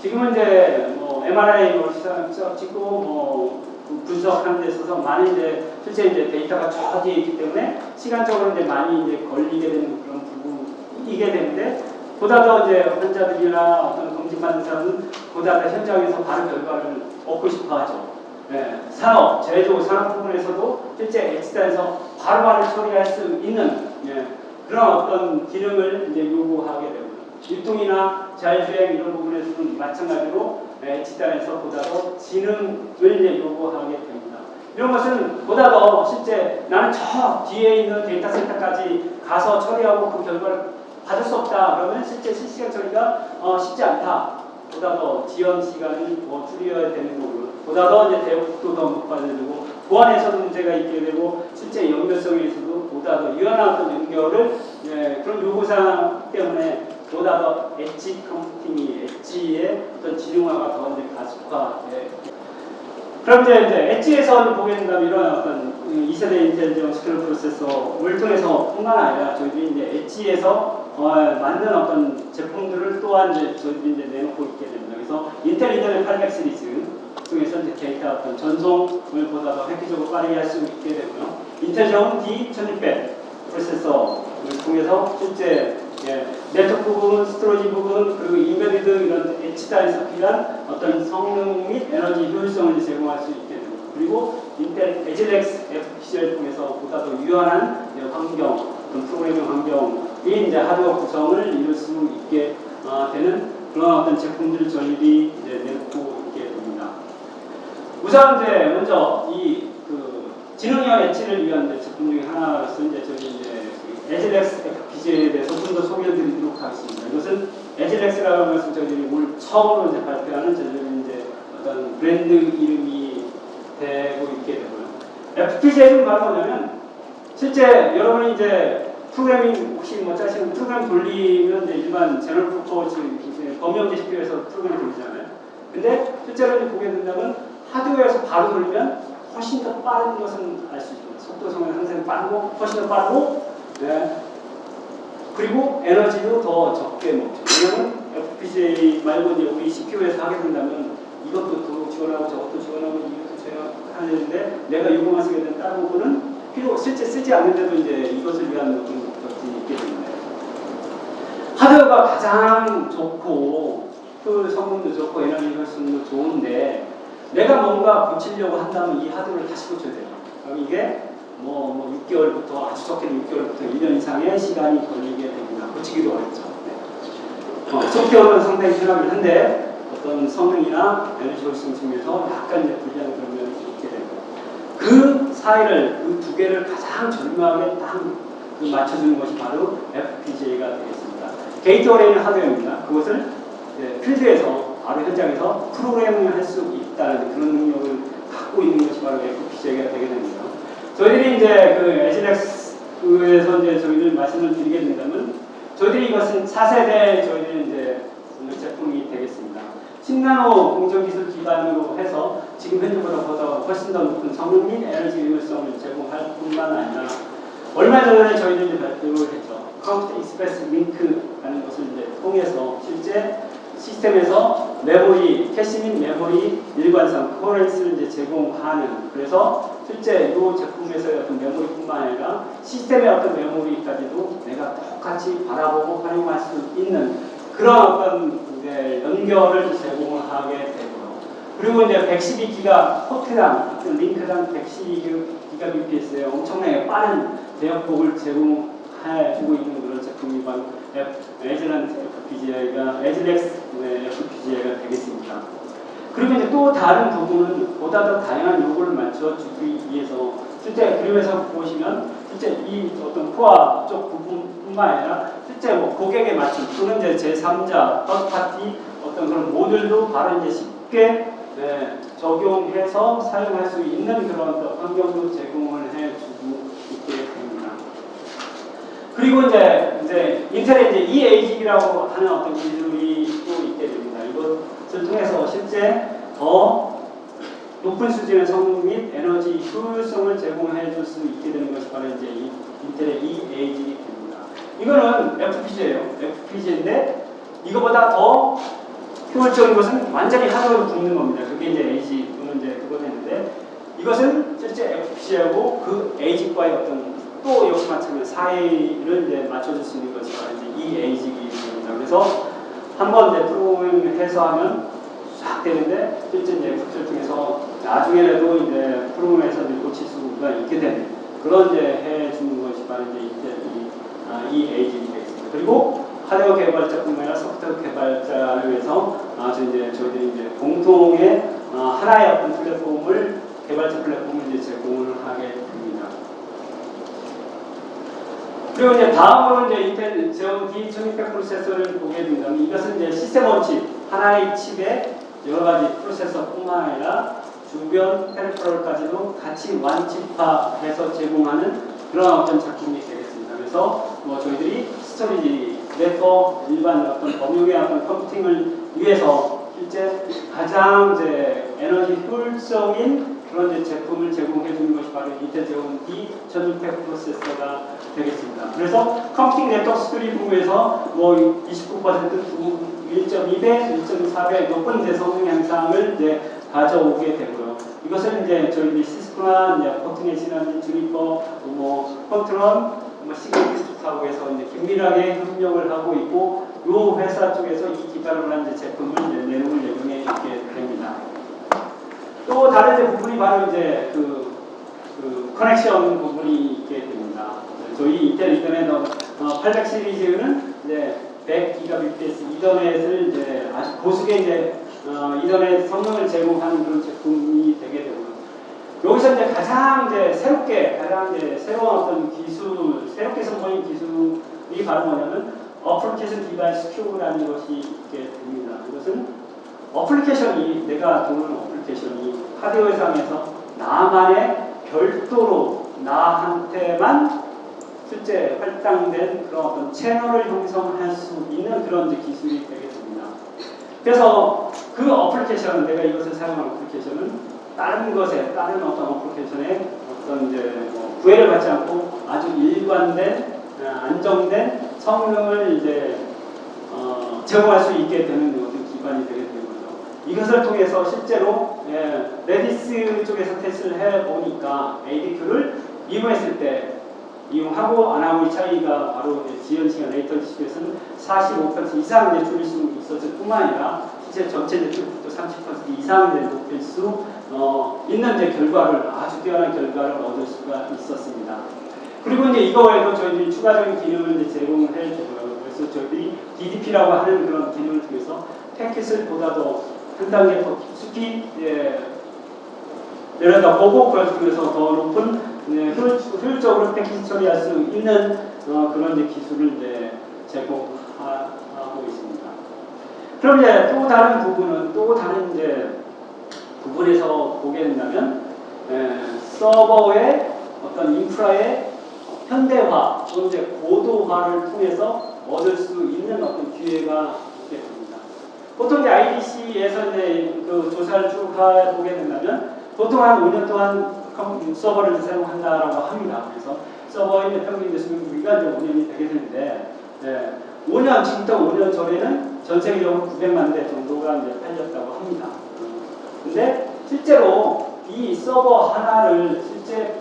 지금은 이제 MRI 시장 찍고 분석하는 데 있어서 많은 이제 실제 이제 데이터가 저기에 있기 때문에 시간적으로 이제 많이 이제 걸리게 되는 그런 부분이게 되는데 보다 더 이제 환자들이나 어떤 검진받는 사람은 보다 더 현장에서 바로 결과를 얻고 싶어하죠. 산업, 제조, 산업 부분에서도 실제 엑스단에서 바로바로 처리할 수 있는 그런 어떤 기능을 이제 요구하게 되고 유통이나 자율주행 이런 부분에서는 마찬가지로 엑스단에서 보다 더 지능을 이제 요구하게 됩니다. 이런 것은 보다 더 실제 나는 저 뒤에 있는 데이터 센터까지 가서 처리하고 그 결과를 받을 수 없다. 그러면 실제 실시간 처리가 쉽지 않다. 보다 더 지연 시간을 더 줄여야 되는 거고요. 보다 더 이제 대역도 더 높아져야 되고 보안에서도 문제가 있게 되고 실제 연결성에서도 보다 더 유연한 어떤 연결을 그런 요구사항 때문에 보다 더 엣지 컴퓨팅이 엣지의 어떤 지능화가 더 이제 가속화. 그럼 이제 엣지에서 보게 된다면 이런 어떤 2세대 인텔 제공 시크릿 프로세서를 통해서 뿐만 아니라 저희들이 이제 엣지에서 만든 어떤 제품들을 또한 이제 저희들이 이제 내놓고 있게 됩니다. 그래서 인텔 이더넷 800 시리즈 중에서 이제 데이터 어떤 전송을 보다 더 획기적으로 빠르게 할 수 있게 되고요. 인텔 제공 D1600 프로세서를 통해서 실제 네트워크 부분, 스토리지 부분, 그리고 인베디드 이런 엣지단에서 필요한 어떤 성능 및 에너지 효율성을 제공할 수 있게 됩니다. 그리고 인텔 에즈렉스 FPGA를 통해서 보다 더 유연한 환경, 프로그래밍 환경이 이제 하드웨어 구성을 이룰 수 있게 되는 그런 어떤 제품들을 저희들이 이제 내놓고 있게 됩니다. 우선 이제 먼저 이 지능형 엣지를 위한 제품 중에 하나로서 이제 저희 이제 에즈렉스 FPGA에 대해서 좀 더 소개를 드리도록 하겠습니다. 이것은 에즈렉스라고 하는 것은 저희들이 올 처음으로 이제 발표하는 저희들이 이제 어떤 브랜드 이름이 되고 있게 되고요. FPGA는 바로 뭐냐면 실제 여러분이 이제 프로그래밍 혹시 뭐 짜시는 프로그램 돌리면 이제 일반 제너럴 퍼포즈 범용제 CPU에서 프로그램 돌리잖아요. 근데 실제로 이제 보게 된다면 하드웨어에서 바로 돌리면 훨씬 더 빠른 것은 알 수 있습니다. 속도성은 항상 빠르고 훨씬 더 빠르고 그리고 에너지도 더 적게 먹죠. 왜냐면 FPGA 말고 이제 우리 CPU에서 하게 된다면 이것도 지원하고 저것도 지원하고 이것도 지원하는데 내가 이거만 쓰게 되는 다른 부분은 실제 쓰지 않는데도 이제 이것을 위한 어떤 것들이 있게 됩니다. 하드웨어가 가장 좋고 그 성능도 좋고 에너지 효율성도 좋은데 내가 뭔가 고치려고 한다면 이 하드웨어를 다시 고쳐야 돼요. 그럼 이게 뭐 6개월부터 아주 적게는 6개월부터 1년 이상의 시간이 걸리게 됩니다. 고치기도 어렵죠. 네. 소프트웨어는 상당히 편하긴 한데 어떤 성능이나 에너지 효율성 측면에서 약간 이제 불리한 그런 면이 있게 됩니다. 그 사이를 그 두 개를 가장 절묘하게 딱 맞춰주는 것이 바로 FPGA가 되겠습니다. 게이트 어레이는 하드웨어입니다. 그것을 필드에서 바로 현장에서 프로그래밍을 할 수 있다는 그런 능력을 갖고 있는 것이 바로 FPGA가 되게 됩니다. 저희들이 이제 그 에즈렉스에서 이제 저희들 말씀을 드리게 된다면 저희들이 이것은 4세대 저희들이 이제 제품이 되겠습니다. 10나노 공정기술 기반으로 해서 지금 현재보다 훨씬 더 높은 성능 및 에너지 효율성을 제공할 뿐만 아니라 얼마 전에 저희들이 이제 발표를 했죠. 컴퓨터 익스프레스 링크라는 것을 이제 통해서 실제 시스템에서 메모리, 캐시 및 메모리 일관성, 코어런스를 이제 제공하는 그래서 실제 이 제품에서의 어떤 메모리뿐만 아니라 시스템의 어떤 메모리까지도 내가 똑같이 바라보고 활용할 수 있는 그런 어떤 연결을 제공을 하게 되고요. 그리고 이제 112기가 포트당, 링크당 112GBps의 엄청나게 빠른 대역폭을 제공해주고 있는 그런 제품이 바로 에즈렉스 FPGA가 되겠습니다. 그리고 이제 또 다른 부분은 보다 더 다양한 요구를 맞춰주기 위해서 실제 그림에서 보시면 실제 이 어떤 코어 쪽 부분뿐만 아니라 실제 뭐 고객에 맞춘 또는 이제 제3자, 퍼스트파티 어떤 그런 모듈도 바로 이제 쉽게 적용해서 사용할 수 있는 그런 환경도 제공을 해주고 있게 됩니다. 그리고 이제 인텔의 이제 EAG라고 하는 어떤 기술이 또 있게 됩니다. 이것을 통해서 실제 더 높은 수준의 성능 및 에너지 효율성을 제공해 줄 수 있게 되는 것이 바로 이제 인텔의 EAG이 됩니다. 이거는 FPGA예요. FPGA인데 이거보다 더 효율적인 것은 완전히 하드웨어로 붙는 겁니다. 그게 이제 AG 또는 이제 그거 되는데 이것은 실제 FPGA하고 그 AG과의 어떤 또 역시 마찬가지로 사이를 이제 맞춰줄 수 있는 것이 바로 이제 EAG이기 때문입니다. 그래서 한번 이제 프로그램을 해소하면 쫙 되는데 실제 이제 FPGA를 통해서 나중에라도 이제 프로그램에서 이제 고칠 수가 있게 되는 그런 이제 해주는 것이 바로 이제 EAG가 되겠습니다. 그리고 하드웨어 개발자뿐만 아니라 소프트웨어 개발자를 위해서 저희들이 이제 공통의 하나의 어떤 플랫폼을 개발자 플랫폼을 이제 제공을 하게 됩니다. 그리고 이제 다음으로 이제 인텔 제공 D1600 프로세서를 보게 된다면 이것은 이제 시스템 온 칩 하나의 칩에 여러 가지 프로세서뿐만 아니라 주변 페리퍼럴까지도 같이 완칩화해서 제공하는 그런 어떤 작품이 되겠습니다. 그래서 뭐 저희들이 스토리지, 네트워크, 일반 어떤 범용의 어떤 컴퓨팅을 위해서 실제 가장 이제 에너지 효율적인 그런 이제 제품을 제공해 주는 것이 바로 인텔 제공 D1600 프로세서가 되겠습니다. 그래서 컴퓨팅 네트워크 스크린 부분에서 뭐 29%, 1.2배, 1.4배 높은 이제 성능 향상을 이제 가져오게 되고요. 이것을 이제 저희 시스코나 이제 포트넷이나 주니퍼, 뭐 컨트롤, 뭐 시그니티 쪽하고 해서 이제 긴밀하게 협력을 하고 있고, 이 회사 쪽에서 이 기반으로 한 이제 제품을 이제 내놓을 예정에 있게 됩니다. 또 다른 이제 부분이 바로 이제 그 커넥션 부분이 있게 됩니다. 저희 인텔 이더넷 800 시리즈는 이제 100Gbps 이더넷을 이제 아주 고속의 이제 이더넷 성능을 제공하는 그런 제품이 되게 되고요. 여기서 이제 가장 이제 가장 이제 새로운 어떤 기술, 새롭게 선보인 기술이 바로 뭐냐면 어플리케이션 디바이스 큐브라는 것이 있게 됩니다. 이것은 어플리케이션이, 내가 도는 어플리케이션이 하드웨어상에서 나만의 별도로 나한테만 실제 할당된 그런 어떤 채널을 형성할 수 있는 그런 이제 기술이 되겠습니다. 그래서 그 어플리케이션은, 내가 이것을 사용하는 어플리케이션은 다른 어떤 어플리케이션에 어떤 이제 뭐 구애를 받지 않고 아주 일관된, 안정된 성능을 이제 제공할 수 있게 되는 어떤 기반이 되게 되는 거죠. 이것을 통해서 실제로 레디스 쪽에서 테스트를 해보니까 ADQ를 이용했을 때 이용하고 안 하고의 차이가 바로 지연 시간 레이턴시 쪽에서는 45% 이상 이제 줄일 수 있었을 뿐만 아니라 실제 전체 네트워크도 30% 이상 이제 높일 수 있는 이제 결과를, 아주 뛰어난 결과를 얻을 수가 있었습니다. 그리고 이제 이거 외에도 저희들이 추가적인 기능을 이제 제공을 해주고요. 그래서 저희들이 DDP라고 하는 그런 기능을 통해서 패킷을 보다도 한 단계 더 깊숙이 내려다 보고, 그걸 통해서 더 높은 효율적으로 패킷 처리할 수 있는 그런 이제 기술을 이제 제공하고 있습니다. 그럼 이제 또 다른 이제 부분에서 보게 된다면 서버의 어떤 인프라의 현대화 또는 이제 고도화를 통해서 얻을 수 있는 어떤 기회가 있게 됩니다. 보통 이제 IDC에서 이제 그 조사를 쭉 해보게 된다면 보통 한 5년 동안 서버를 사용한다라고 합니다. 그래서 서버의 평균 이제 수명주기가 이제 5년이 되게 되는데, 5년, 지금부터 5년 전에는 전 세계적으로 900만 대 정도가 이제 팔렸다고 합니다. 근데 실제로 이 서버 하나를 실제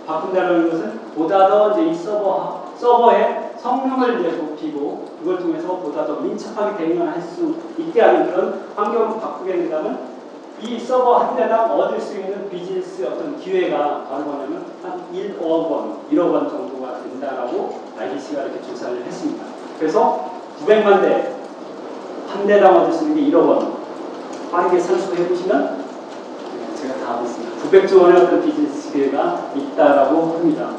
바꾼다는 것은 보다 더 이제 이 서버의 성능을 이제 높이고, 그걸 통해서 보다 더 민첩하게 대응할 수 있게 하는 그런 환경을 바꾸게 된다면 이 서버 한 대당 얻을 수 있는 비즈니스 어떤 기회가 바로 뭐냐면 한 1억 원 정도가 된다라고 IDC가 이렇게 조사를 했습니다. 그래서 900만 대 한 대당 얻을 수 있는 게 1억 원. 빠르게 산수해 보시면 제가 다 하고 있습니다. 900조 원의 어떤 비즈니스 기회가 있다라고 합니다.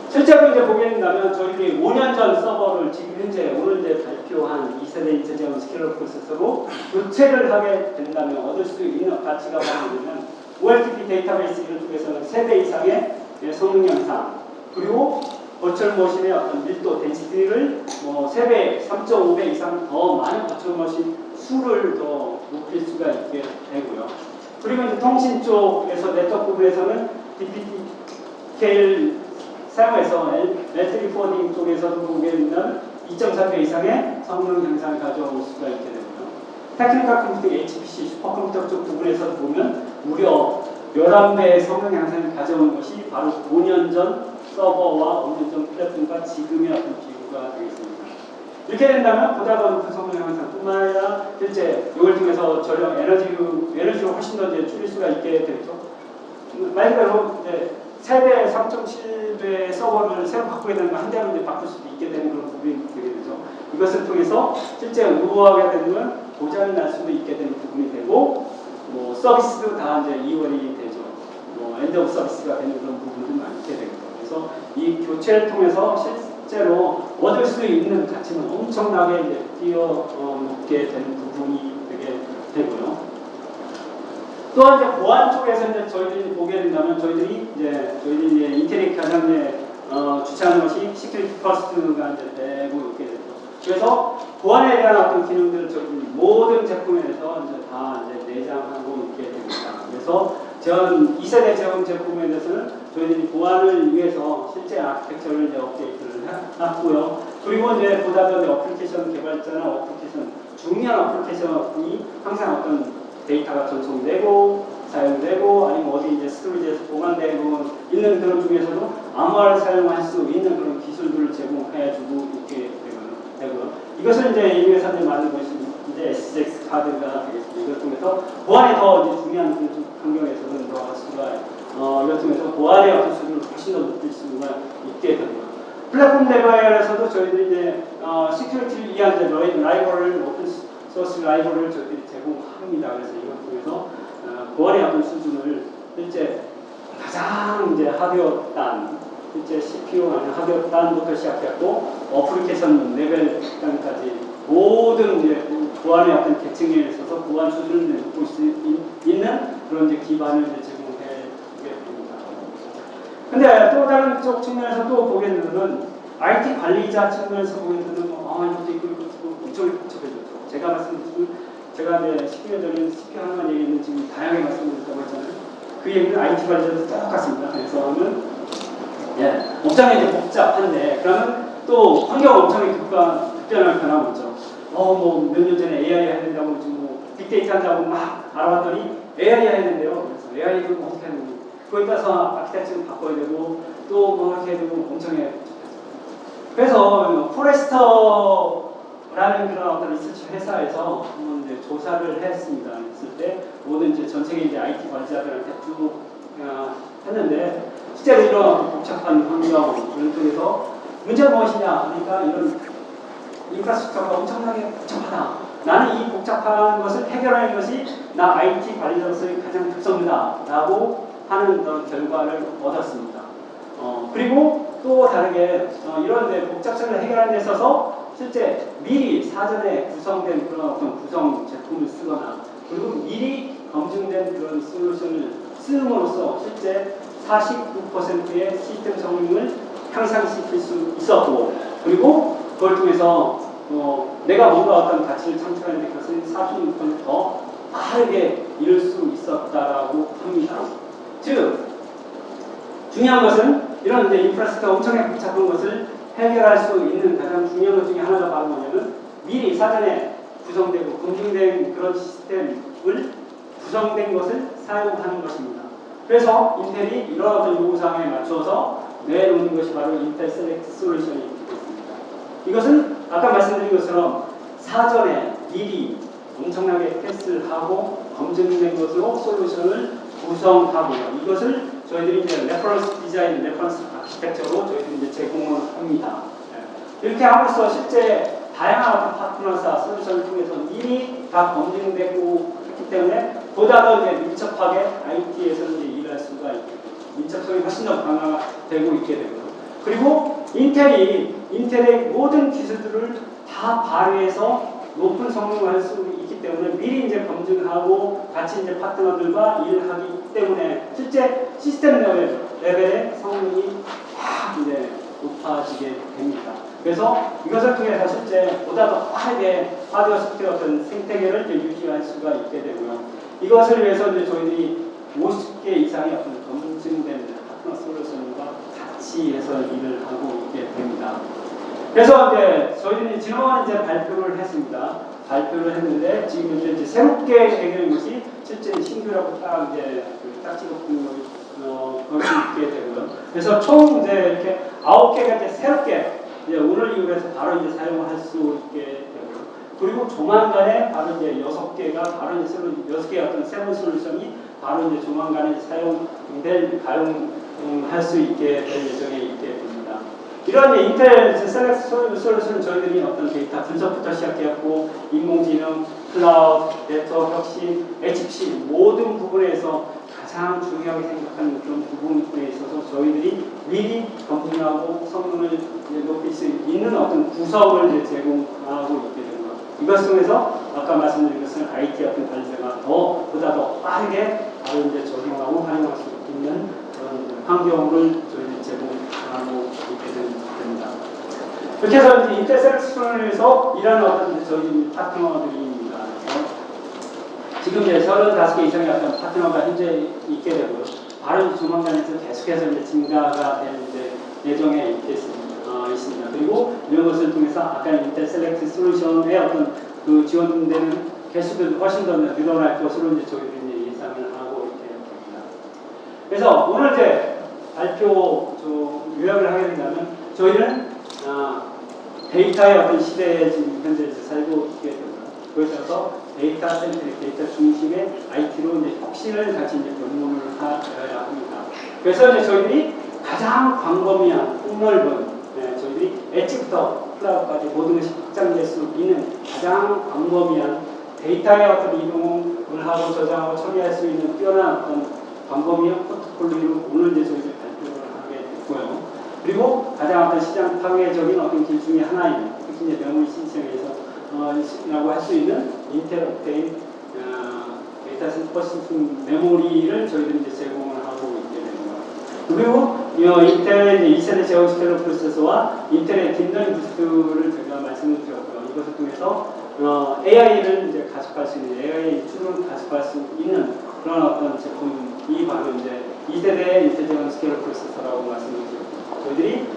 실제로 이제 보게 된다면 저희들이 5년 전 서버를 지금 현재 오늘 이제 발표한 2세대 인텔 제공 스케일러 프로세서로 교체를 하게 된다면 얻을 수 있는 가치가 뭐냐면 OLTP 데이터베이스 쪽에서는 3배 이상의 성능 향상, 그리고 버추얼 머신의 어떤 밀도 덴시티를 뭐 3배, 3.5배 이상 더 많은 버추얼 머신 수를 더 높일 수가 있게 되고요. 그리고 이제 통신 쪽에서 네트워크 부분에서는 DPTK를 사용해서 L3 포워딩 쪽에서도 보게 되면 2.3배 이상의 성능 향상을 가져올 수가 있게 되고요. 테크니컬 컴퓨팅 HPC 슈퍼컴퓨터 쪽 부분에서 보면 무려 11배의 성능 향상을 가져온 것이 바로 5년 전 서버와 5년 전 플랫폼과 지금의 어떤 비교가 되겠습니다. 이렇게 된다면 보다 더 높은 성능 향상뿐만 아니라 실제 이걸 통해서 전력 에너지를 훨씬 더 이제 줄일 수가 있게 되죠. 말 그대로 이제 3배, 3.7배 서버를 새로 바꾸게 되는 거 한 대로 이제 바꿀 수도 있게 되는 그런 부분이 되게 되죠. 이것을 통해서 실제 의무화하게 되면 고장이 날 수도 있게 되는 부분이 되고, 뭐 서비스도 다 이제 이월이 되죠. 뭐 엔드 오브 서비스가 되는 그런 부분도 많게 되고, 그래서 이 교체를 통해서 실제로 얻을 수 있는 가치는 엄청나게 이제 뛰어넘게 되는 부분이 되게 되고요. 또한 이제 보안 쪽에서 이제 저희들이 보게 된다면 저희들이 이제 인텔이 가장 주창하는 것이 시큐리티 퍼스트가 이제 되고 있게 되죠. 그래서 보안에 대한 어떤 기능들을 저희들이 모든 제품에서 이제 다 이제 내장하고 있게 됩니다. 그래서 전 2세대 제품 제품에 대해서는 저희들이 보안을 위해서 실제 아키텍처를 이제 업데이트를 했고요. 그리고 이제 보다 더 어플리케이션 개발자나 어플리케이션 중요한 어플리케이션이 항상 어떤 데이터가 전송되고 사용되고 아니면 어디 이제 스토리지에서 보관되고 있는 그런 중에서도 암호화를 사용할 수 있는 그런 기술들을 제공해주고 있게 되고요. 이것을 이제 이 회사에 만든 것이 이제 SGX 카드가 되겠습니다. 이걸 통해서 보안이 더 이제 중요한 그런 환경에서는 들어갈 수가 이걸 통해서 보안의 어떤 수준을 훨씬 더 높일 수가 있게 됩니다. 플랫폼 레벨에서도 저희들이 이제 시큐리티를 위한 이제 라이브러리를 오픈 소스 라이브러리를 저희들이 제공합니다. 그래서 이걸 통해서 보안의 어떤 수준을 실제 가장 이제 하드웨어 단, 실제 CPU 아니면 하드웨어 단부터 시작했고 어플리케이션 레벨 단까지 모든 이제 보안의 어떤 계층에 있어서 보안 수준을 높일 수 있는 그런 이제 기반을 이제 제공해 주게 됩니다. 근데 또 다른 쪽 측면에서 또 보게 되면은 IT 관리자 측면에서 보게 되면 이것도 있고 엄청 복잡해졌죠. 제가 말씀드린 제가 이제 10년 전에 CPU 하나만 얘기했는데 지금 다양하게 말씀드렸다고 했잖아요. 그 얘기는 IT 관리자도 똑같습니다. 그래서 하면 업장이 이제 복잡한데 그러면 또 환경 엄청나게 급변할 변화가 있죠. 뭐 몇 년 전에 AI 해야 된다고 지금 뭐 빅데이터 한다고 막 알아봤더니 AI 해야 된대요. 그래서 AI도 뭐 어떻게 하는 거예요? 거기에 따라서 아키텍처를 바꿔야 되고 또 뭐 이렇게 해야 되고 엄청나게 그래서 포레스터라는 그런 어떤 리서치 회사에서 이제 조사를 했습니다. 했을 때 모든 이제 전 세계 이제 IT 관리자들한테 쭉 했는데 실제로 이런 복잡한 환경을 통해서 문제가 무엇이냐? 그러니까 이런 인프라스트럭처가 엄청나게 복잡하다. 나는 이 복잡한 것을 해결하는 것이 나 IT 관리자로서의 가장 특성이다라고 하는 그런 결과를 얻었습니다. 그리고 또 다르게 이런 복잡성을 해결하는 데 있어서 실제 미리 사전에 구성된 그런 어떤 구성 제품을 쓰거나 그리고 미리 검증된 그런 솔루션을 쓰음으로써 실제 49%의 시스템 성능을 향상시킬 수 있었고 그리고 그걸 통해서 내가 뭔가 어떤 가치를 창출하는 데 그것을 46%더 빠르게 이룰 수 있었다라고 합니다. 즉 중요한 것은 이런 이제 인프라스트럭처가 엄청나게 복잡한 것을 해결할 수 있는 가장 중요한 것 중에 하나가 바로 뭐냐면 미리 사전에 구성되고 검증된 그런 시스템을 구성된 것을 사용하는 것입니다. 그래서 인텔이 이런 어떤 요구사항에 맞춰서 내놓는 것이 바로 인텔 셀렉트 솔루션이 되겠습니다. 이것은 아까 말씀드린 것처럼 사전에 미리 엄청나게 테스트를 하고 검증된 것으로 솔루션을 구성하고요. 이것을 저희들이 이제 레퍼런스 디자인, 레퍼런스 아키텍처로 저희들이 이제 제공을 합니다. 이렇게 함으로써 실제 다양한 파트너사 솔루션을 통해서 미리 다 검증되고 있기 때문에 보다 더 이제 밀접하게 IT에서 이제 일할 수가 있고 밀접성이 훨씬 더 강화되고 있게 되고요. 그리고 인텔의 모든 기술들을 다 발휘해서 높은 성능을 할 수 있기 때문에 미리 이제 검증하고 같이 이제 파트너들과 일하기 때문에 실제 시스템 레벨의 성능이 확 이제 높아지게 됩니다. 그래서 이것을 통해서 실제 보다 더 빠르게 하드웨어 소프트웨어 어떤 생태계를 유지할 수가 있게 되고요. 이것을 위해서 이제 저희들이 50개 이상의 어떤 검증된 파트너 솔루션과 같이 해서 일을 하고 있게 됩니다. 그래서 이제 저희들이 지난번에 이제 발표를 했습니다. 발표를 했는데 지금 이제 새롭게 얘기하는 것이 실제 신규라고 딱 이제 딱 찍어본 것이 있게 되고요. 그래서 총 이제 이렇게 9개가 이제 새롭게 이제 오늘 이후로 해서 바로 이제 사용을 할 수 있게 되고요. 그리고 조만간에 바로 이제 6개가 바로 이제 6개의 어떤 세븐 솔루션이 바로 이제 조만간에 가용할 수 있게 될 예정에 있게 됩니다. 이런 인텔 셀렉트 솔루션은 저희들이 어떤 데이터 분석부터 시작해왔고 인공지능, 클라우드, 네트워크 혁신, HPC 모든 부분에서 가장 중요하게 생각하는 그런 부분에 있어서 저희들이 미리 검증하고 성능을 높일 수 있는 어떤 구성을 이제 제공하고 있게 됩니다. 이것 통해서 아까 말씀드린 것은 IT 어떤 관리자가 보다 더 빠르게 바로 이제 적용하고 활용할 수 있는 그런 환경을 저희들이 제공하고 있게 됩니다. 이렇게 해서 인텔 셀렉션에서 일하는 어떤 저희 파트너들입니다. 지금 이제 35개 이상의 어떤 파트너가 현재 있게 되고요. 바로 조만간에서 계속해서 이제 증가가 되는 이제 예정에 있습니다. 그리고 이런 것을 통해서 아까 인텔 셀렉트 솔루션의 어떤 그 지원되는 개수들도 훨씬 더 늘어날 것으로 이제 저희들이 이제 예상을 하고 있게 됩니다. 그래서 오늘 이제 발표 요약을 하게 된다면 저희는 데이터의 어떤 시대에 지금 현재 살고 있게 됩니다. 그래서 데이터 센트릭, 데이터 중심의 IT로 이제 혁신을 같이 이제 변모를 하여야 합니다. 그래서 이제 저희들이 가장 광범위한 폭넓은 저희들이 엣지부터 클라우드까지 모든 것이 확장될 수 있는 가장 광범위한 데이터의 어떤 이동을 하고 저장하고 처리할 수 있는 뛰어난 어떤 광범위한 포트폴리오로 오늘 이제 저희들이 발표를 하게 됐고요. 그리고 가장 어떤 시장 파괴적인 어떤 길 중에 하나인 특히 이제 메모리 시스템에서 라고 할 수 있는 인텔 옵테인 데이터 퍼시스템 메모리를 저희들이 이제 제공을 하고 있게 됩니다. 그리고 인텔의 2세대 제어 스텔로 프로세서와 인텔의 딥러닝 부스트를 제가 말씀을 드렸고요. 이것을 통해서 AI를 이제 가속할 수 있는 AI의 추론을 가속할 수 있는 그런 어떤 제품이 바로 이제 2세대 인텔 제어 스텔로 프로세서라고 말씀을 드렸고, 저희들이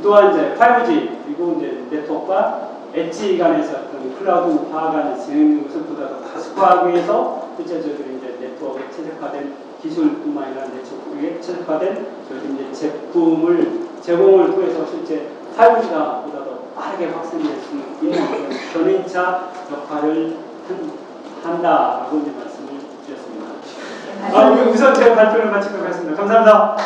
또한 이제 5G 그리고 이제 네트워크와 엣지 간에서 어떤 클라우드화 간에 진행되는 것을 보다 더 가속화하기 위해서 실제 저희들이 이제 네트워크에 최적화된 기술뿐만 아니라 네트워크에 최적화된 저희들이 이제 제품을 제공을 통해서 실제 5G가 보다 더 빠르게 확산될 수 있는 그런 견인차 역할을 한다라고 이제 말씀을 드렸습니다. 우선 제가 발표를 마치도록 하겠습니다. 감사합니다.